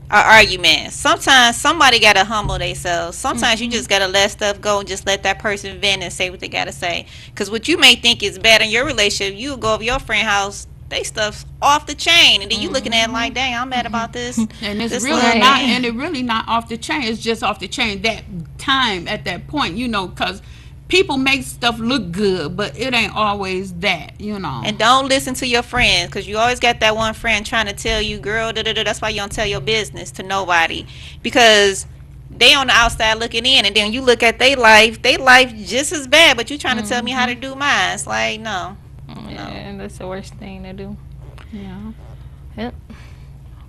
Speaker 3: an argument. Sometimes somebody gotta humble themselves. Sometimes you just gotta let stuff go and just let that person vent and say what they gotta say. Because what you may think is bad in your relationship, you go over your friend's house, they stuff's off the chain, and then you looking at it like, dang, I'm mad about this.
Speaker 2: And it's really not off the chain. It's just off the chain that time at that point, you know, because people make stuff look good, but it ain't always that, you know.
Speaker 3: And don't listen to your friends, because you always got that one friend trying to tell you, girl, that's why you don't tell your business to nobody, because they on the outside looking in, and then you look at their life just as bad, but you trying to tell me how to do mine. It's like, no.
Speaker 5: Yeah, that's the worst thing to do.
Speaker 2: Yeah.
Speaker 5: Yep.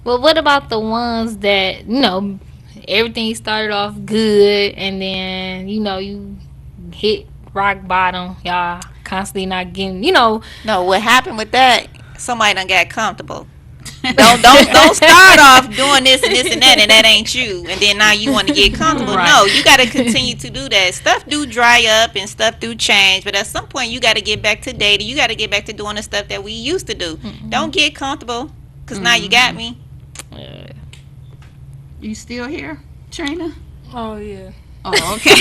Speaker 5: Well, what about the ones that, everything started off good, and then, you hit rock bottom, y'all constantly not getting, No,
Speaker 3: what happened with that, somebody done got comfortable. Don't start off doing this and that, and that ain't you, and then now you want to get comfortable. Right. No, you got to continue to do that. Stuff do dry up and stuff do change, but at some point you got to get back to dating. You got to get back to doing the stuff that we used to do. Don't get comfortable, because now you got me.
Speaker 2: You still here, Trina?
Speaker 4: Oh, yeah.
Speaker 2: Oh, okay.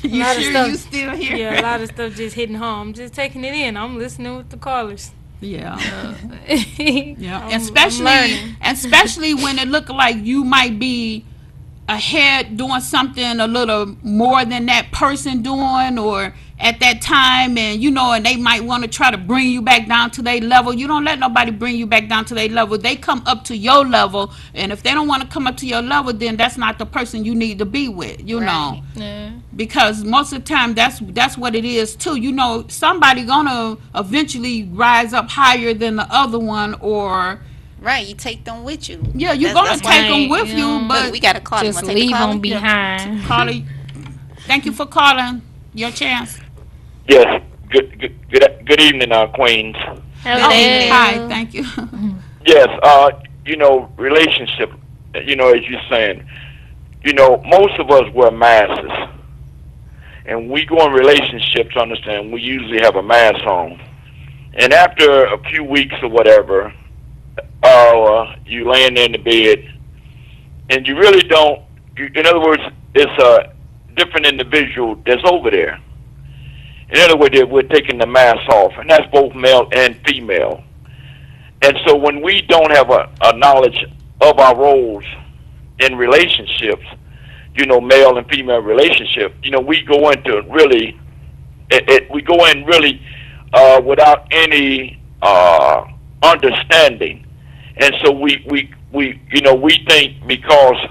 Speaker 2: You sure you still here?
Speaker 4: Yeah, a lot of stuff just hitting home. I'm just taking it in. I'm listening with the callers.
Speaker 2: Yeah. Yeah. Especially when it look like you might be ahead doing something a little more than that person doing, or at that time, and and they might want to try to bring you back down to their level. You don't let nobody bring you back down to their level. They come up to your level, and if they don't want to come up to your level, then that's not the person you need to be with, know.
Speaker 5: Yeah.
Speaker 2: Because most of the time that's what it is too. Somebody gonna eventually rise up higher than the other one, or
Speaker 3: Right, you take them with you.
Speaker 2: yeah, you're gonna take them with you, but
Speaker 3: Look, we got a call.
Speaker 5: Just leave them behind.
Speaker 2: Carly, thank you for calling. Your chance.
Speaker 11: Yes. Good evening, Queens.
Speaker 5: Hello.
Speaker 2: Hi, thank you.
Speaker 11: Yes. Relationship. As you're saying, most of us wear masks, and we go in relationships. Understand? We usually have a mask on, and after a few weeks or whatever, you laying in the bed, and you really don't. In other words, it's a different individual that's over there. In other words, we're taking the mask off, and that's both male and female. And so when we don't have a knowledge of our roles in relationships, male and female relationship, we go into really, we go in really without any understanding. And so we think because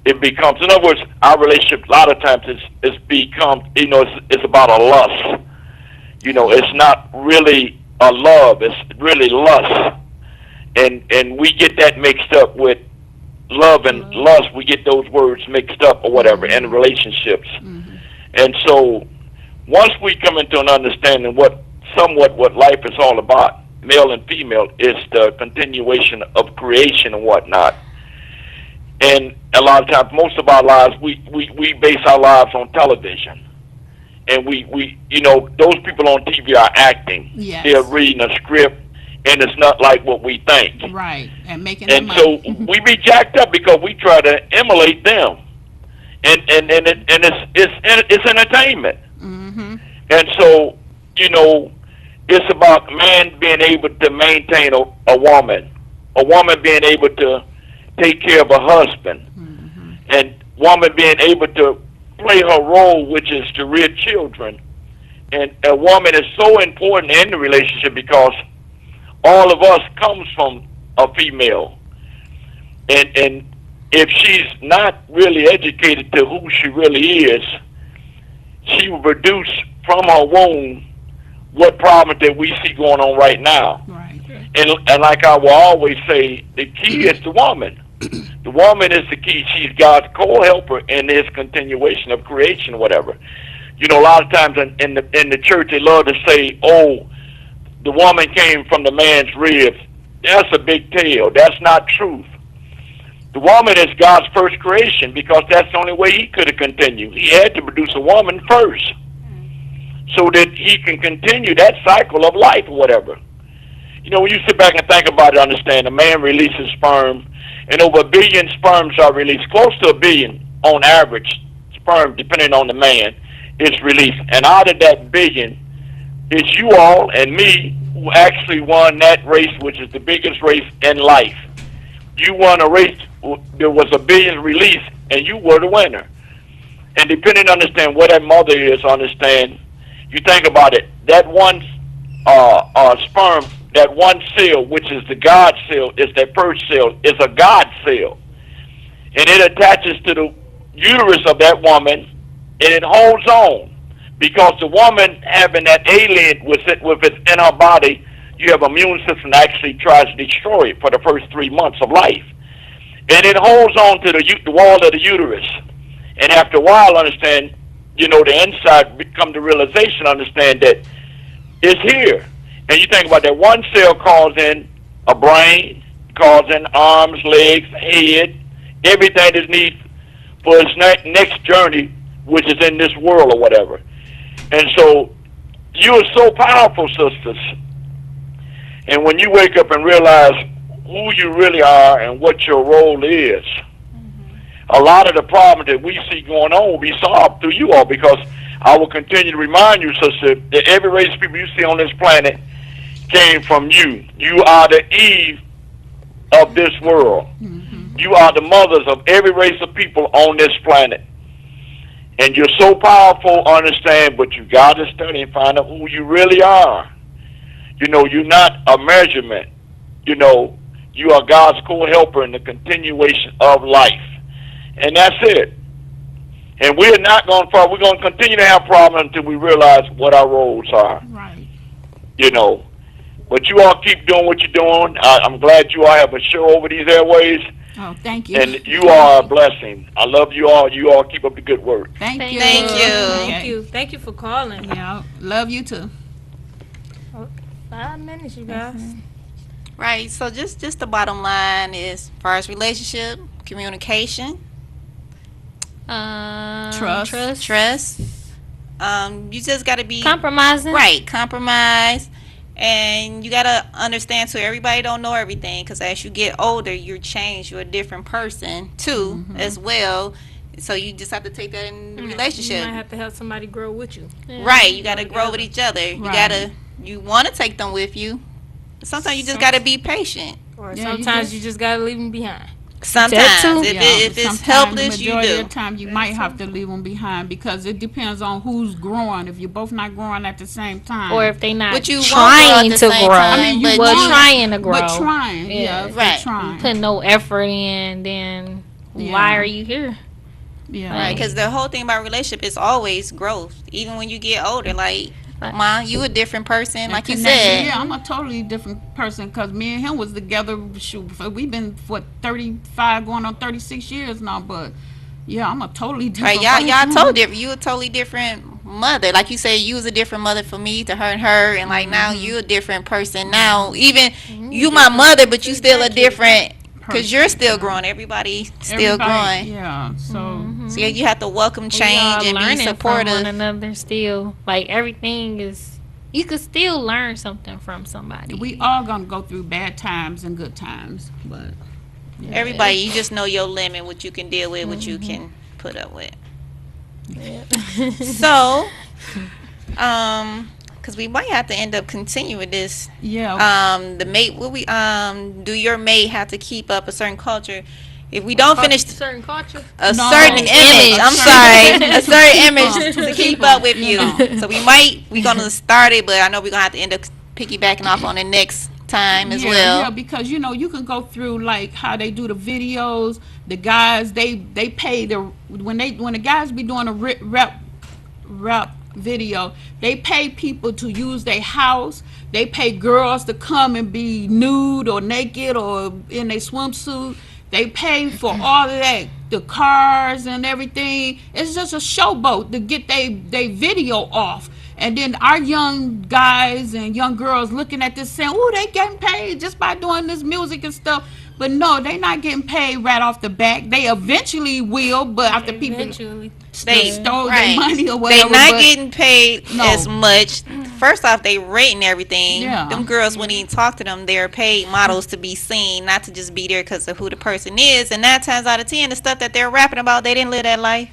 Speaker 11: it becomes, in other words, our relationship a lot of times it's become, it's about a lust. It's not really a love, it's really lust. And we get that mixed up with love and lust. We get those words mixed up or whatever in relationships. And so once we come into an understanding what life is all about, male and female, is the continuation of creation and whatnot. And a lot of times, most of our lives, we base our lives on television. And we those people on TV are acting.
Speaker 2: Yes.
Speaker 11: They're reading a script, and it's not like what we think.
Speaker 2: Right, and making
Speaker 11: And
Speaker 2: them
Speaker 11: so
Speaker 2: up.
Speaker 11: we be jacked up because we try to emulate them. And it's entertainment. And so, it's about man being able to maintain a woman being able to take care of a husband, and woman being able to play her role, which is to rear children. And a woman is so important in the relationship because all of us comes from a female, and if she's not really educated to who she really is, she will produce from her womb what problem that we see going on right now.
Speaker 2: Right.
Speaker 11: And like I will always say, the key is the woman. The woman is the key. She's God's co-helper in His continuation of creation, whatever. A lot of times in the church they love to say, "Oh, the woman came from the man's ribs." That's a big tale. That's not truth. The woman is God's first creation because that's the only way He could have continued. He had to produce a woman first, so that He can continue that cycle of life or whatever. When you sit back and think about it, understand, a man releases sperm, and over 1 billion sperms are released. Close to 1 billion on average sperm, depending on the man, is released. And out of that 1 billion, it's you all and me who actually won that race, which is the biggest race in life. You won a race, there was 1 billion released, and you were the winner. And depending on understand where that mother is, understand, you think about it, that one sperm, that one cell, which is the God cell, is that first cell, is a God cell. And it attaches to the uterus of that woman, and it holds on. Because the woman having that alien with it in her body, you have an immune system that actually tries to destroy it for the first 3 months of life. And it holds on to the wall of the uterus. And after a while, understand, the inside come to realization, understand that it's here. And you think about that one cell calls in a brain, calls in arms, legs, head, everything that's needed for its next journey, which is in this world or whatever. And so you are so powerful, sisters. And when you wake up and realize who you really are and what your role is, a lot of the problems that we see going on will be solved through you all, because I will continue to remind you, sister, that every race of people you see on this planet came from you. You are the Eve of this world. You are the mothers of every race of people on this planet. And you're so powerful, understand, but you got to study and find out who you really are. You know, you're not a measurement. You know, you are God's co-helper in the continuation of life. And that's it. And we're not going far. We're going to continue to have problems until we realize what our roles are.
Speaker 2: Right.
Speaker 11: You know. But you all keep doing what you're doing. I'm glad you all have a show over these airways.
Speaker 2: Oh, thank you.
Speaker 11: And you are a blessing. I love you all. You all keep up the good work.
Speaker 2: Thank you.
Speaker 3: Thank you.
Speaker 4: Thank you. Thank you for calling.
Speaker 2: Yeah, love you too.
Speaker 4: 5 minutes, you guys.
Speaker 3: Right. So just the bottom line is, as far as relationship, communication,
Speaker 2: Trust.
Speaker 3: you just got to be
Speaker 5: Compromising.
Speaker 3: right. Compromise. And you got to understand, too, everybody don't know everything, because as you get older, you change. You're a different person, too, as well. So you just have to take that in the relationship.
Speaker 4: You might have to help somebody grow with you.
Speaker 3: Right. You got to grow with each other. You want to take them with you. Sometimes you just got to be patient.
Speaker 4: Or sometimes you just got to leave them behind.
Speaker 3: Sometimes. If it's helpless, you
Speaker 2: majority
Speaker 3: do.
Speaker 2: of the time, you might have to leave them behind, because it depends on who's growing. If you're both not growing at the same time.
Speaker 5: Or if they not
Speaker 3: But you won't
Speaker 5: trying
Speaker 3: grow at
Speaker 5: to
Speaker 3: the
Speaker 5: grow.
Speaker 3: same time,
Speaker 2: I mean, you
Speaker 3: but
Speaker 5: well,
Speaker 2: want-
Speaker 5: trying to grow.
Speaker 2: But trying. Yeah. if they're
Speaker 3: Right.
Speaker 2: Trying.
Speaker 5: Put no effort in, then why are you here?
Speaker 2: Yeah.
Speaker 3: Right, because the whole thing about relationship is always growth. Even when you get older, like, Ma, you a different person, like you said.
Speaker 2: Yeah, I'm a totally different person, because me and him was together. Shoot, we've been for 35 going on 36 years now. But yeah, I'm a totally different.
Speaker 3: Right, y'all
Speaker 2: person.
Speaker 3: totally different. You a totally different mother. Like you said, you was a different mother for me to her and her, and like now you a different person. Now even you my mother, but you still a different, because you're still growing. Everybody still growing.
Speaker 2: Yeah. So.
Speaker 3: So yeah, you have to welcome change and be
Speaker 5: learning
Speaker 3: supportive.
Speaker 5: from one another still. Like everything is, you could still learn something from somebody.
Speaker 2: We all gonna go through bad times and good times, but
Speaker 3: Everybody, you just know your limit, what you can deal with, what you can put up with. So, because we might have to end up continuing this.
Speaker 2: yeah.
Speaker 3: The mate, will we do your mate have to keep up a certain culture? If we don't finish
Speaker 4: Certain culture.
Speaker 3: a
Speaker 2: No,
Speaker 3: certain image, I'm sorry, a certain image to keep
Speaker 2: keep
Speaker 3: up with
Speaker 2: you
Speaker 3: you.
Speaker 2: know.
Speaker 3: So we're gonna start it, but I know we're gonna have to end up piggybacking off on the next time as well.
Speaker 2: Yeah, because you know you can go through like how they do the videos. The guys they pay when the guys be doing a rap video, they pay people to use their house. They pay girls to come and be nude or naked or in a swimsuit. They pay for all of that, the cars and everything. It's just a showboat to get they video off. And then our young guys and young girls looking at this saying, oh, they getting paid just by doing this music and stuff. But no, they not getting paid right off the back. They eventually will, but after people
Speaker 3: They
Speaker 2: stole
Speaker 3: right.
Speaker 2: their money or
Speaker 3: They
Speaker 2: whatever.
Speaker 3: not
Speaker 2: but
Speaker 3: getting paid
Speaker 2: No.
Speaker 3: as much. First off, they rating everything.
Speaker 2: Yeah.
Speaker 3: Them girls wouldn't even talk to them. They're paid models to be seen, not to just be there because of who the person is. And 9 times out of 10, the stuff that they're rapping about, they didn't live that life.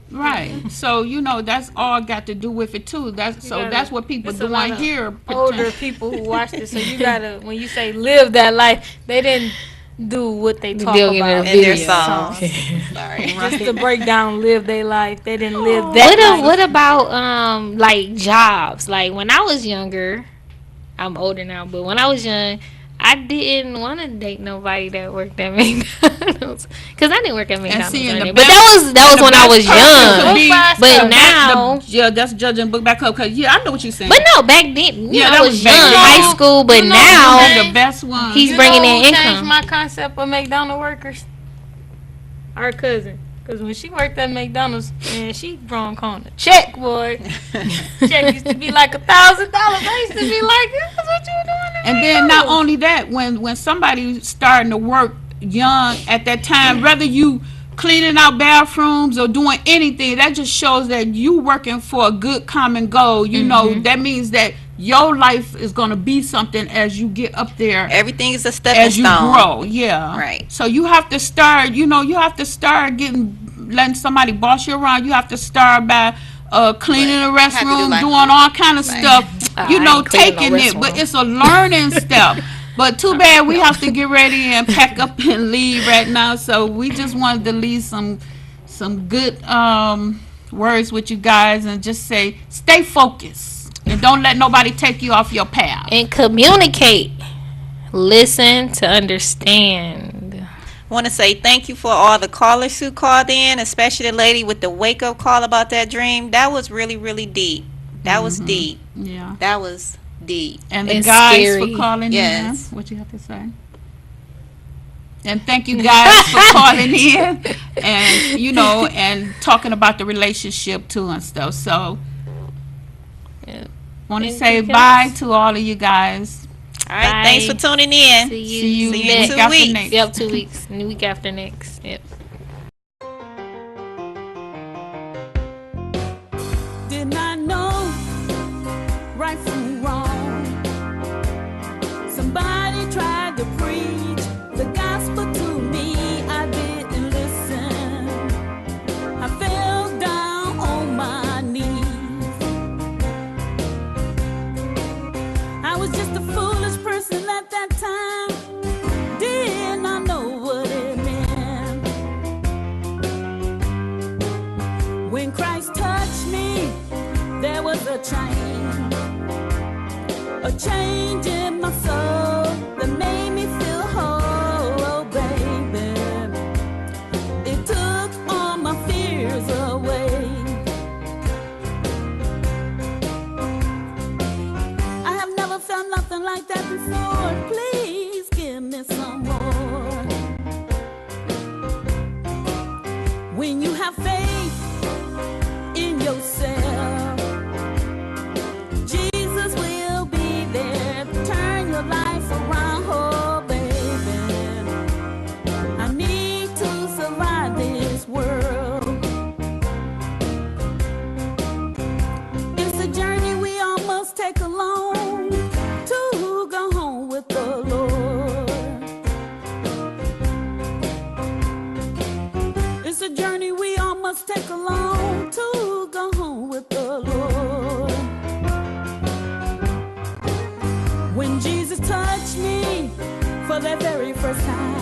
Speaker 2: Right. So, you know, that's all got to do with it too. That's what people
Speaker 4: It's a lot
Speaker 2: doing
Speaker 4: of
Speaker 2: here.
Speaker 4: Older people who watch this, so you gotta, when you say live that life, they didn't do what they talk
Speaker 5: They'll give
Speaker 4: about
Speaker 5: it a
Speaker 3: in their
Speaker 5: video.
Speaker 3: songs. Sorry.
Speaker 4: Just to break down, live their life. They didn't live that life.
Speaker 5: What about like jobs? Like when I was younger, I'm older now, but when I was young, I didn't want to date nobody that worked at McDonald's because I didn't work at McDonald's.
Speaker 2: see, and
Speaker 5: or
Speaker 2: the
Speaker 5: anything. But
Speaker 2: best-
Speaker 5: that was when I was
Speaker 2: best person
Speaker 5: young.
Speaker 2: could be-
Speaker 5: But now,
Speaker 2: that's judging book back up because I know what you're saying.
Speaker 5: but no, back then,
Speaker 2: Yeah,
Speaker 5: I
Speaker 2: that
Speaker 5: was
Speaker 2: was
Speaker 5: young,
Speaker 2: back then.
Speaker 5: high school. But
Speaker 4: You know,
Speaker 5: now,
Speaker 2: the best one.
Speaker 5: he's
Speaker 4: You
Speaker 5: bringing
Speaker 4: know
Speaker 5: in
Speaker 4: who changed
Speaker 5: income.
Speaker 4: my concept of McDonald's workers? Our cousin. Because when she worked at McDonald's, man, she drunk on the check, boy. Check used to be like $1,000. I used to be like, that's what you were doing at
Speaker 2: And then not
Speaker 4: McDonald's.
Speaker 2: only that, when somebody's starting to work young at that time, whether you cleaning out bathrooms or doing anything, that just shows that you working for a good common goal. You know, that means that your life is going to be something as you get up there.
Speaker 3: Everything is a stepping
Speaker 2: As you
Speaker 3: stone.
Speaker 2: grow, yeah.
Speaker 3: Right.
Speaker 2: So you have to start, you start letting somebody boss you around. You have to start by cleaning the
Speaker 3: Have to do
Speaker 2: restroom,
Speaker 3: like-
Speaker 2: doing all kind of stuff,
Speaker 5: I ain't cleaning
Speaker 2: taking
Speaker 5: no
Speaker 2: it. But
Speaker 5: restroom.
Speaker 2: it's a learning step. But too bad we have to get ready and pack up and leave right now. So we just wanted to leave some good words with you guys and just say, stay focused and don't let nobody take you off your path.
Speaker 5: And communicate. Listen to understand.
Speaker 3: Want to say thank you for all the callers who called in, especially the lady with the wake up call about that dream. That was really, really deep. That was deep.
Speaker 2: Yeah.
Speaker 3: That was deep.
Speaker 2: And the
Speaker 5: It's
Speaker 2: guys
Speaker 5: scary.
Speaker 2: for calling
Speaker 3: Yes.
Speaker 2: in. What you have to say? And thank you guys for calling in and, you know, and talking about the relationship too and stuff. So,
Speaker 5: Yeah.
Speaker 2: want to
Speaker 5: Anything
Speaker 2: say
Speaker 5: else?
Speaker 2: bye to all of you guys.
Speaker 3: All right.
Speaker 5: Bye.
Speaker 3: Thanks for tuning in.
Speaker 5: See you,
Speaker 2: See you
Speaker 3: See you in
Speaker 2: week
Speaker 5: next.
Speaker 3: 2
Speaker 2: after
Speaker 3: weeks.
Speaker 2: next.
Speaker 5: Yep, 2 weeks. New week after next. Yep.
Speaker 1: Did not know right from wrong. Somebody tried to preach the gospel to me. I didn't listen. I fell down on my knees. I was just a foolish person at that time. Did not know what it meant. When Christ touched me, there was a change in my soul that made me feel whole, baby. It took all my fears away. I have never felt nothing like that before. Please give me some more. When you have faith in yourself, Jesus will be there to turn your life around, oh baby. I need to survive this world. It's a journey we all must take along to go home with the Lord. It's a journey we all must take along to go home with the Lord. When Jesus touched me for the very first time,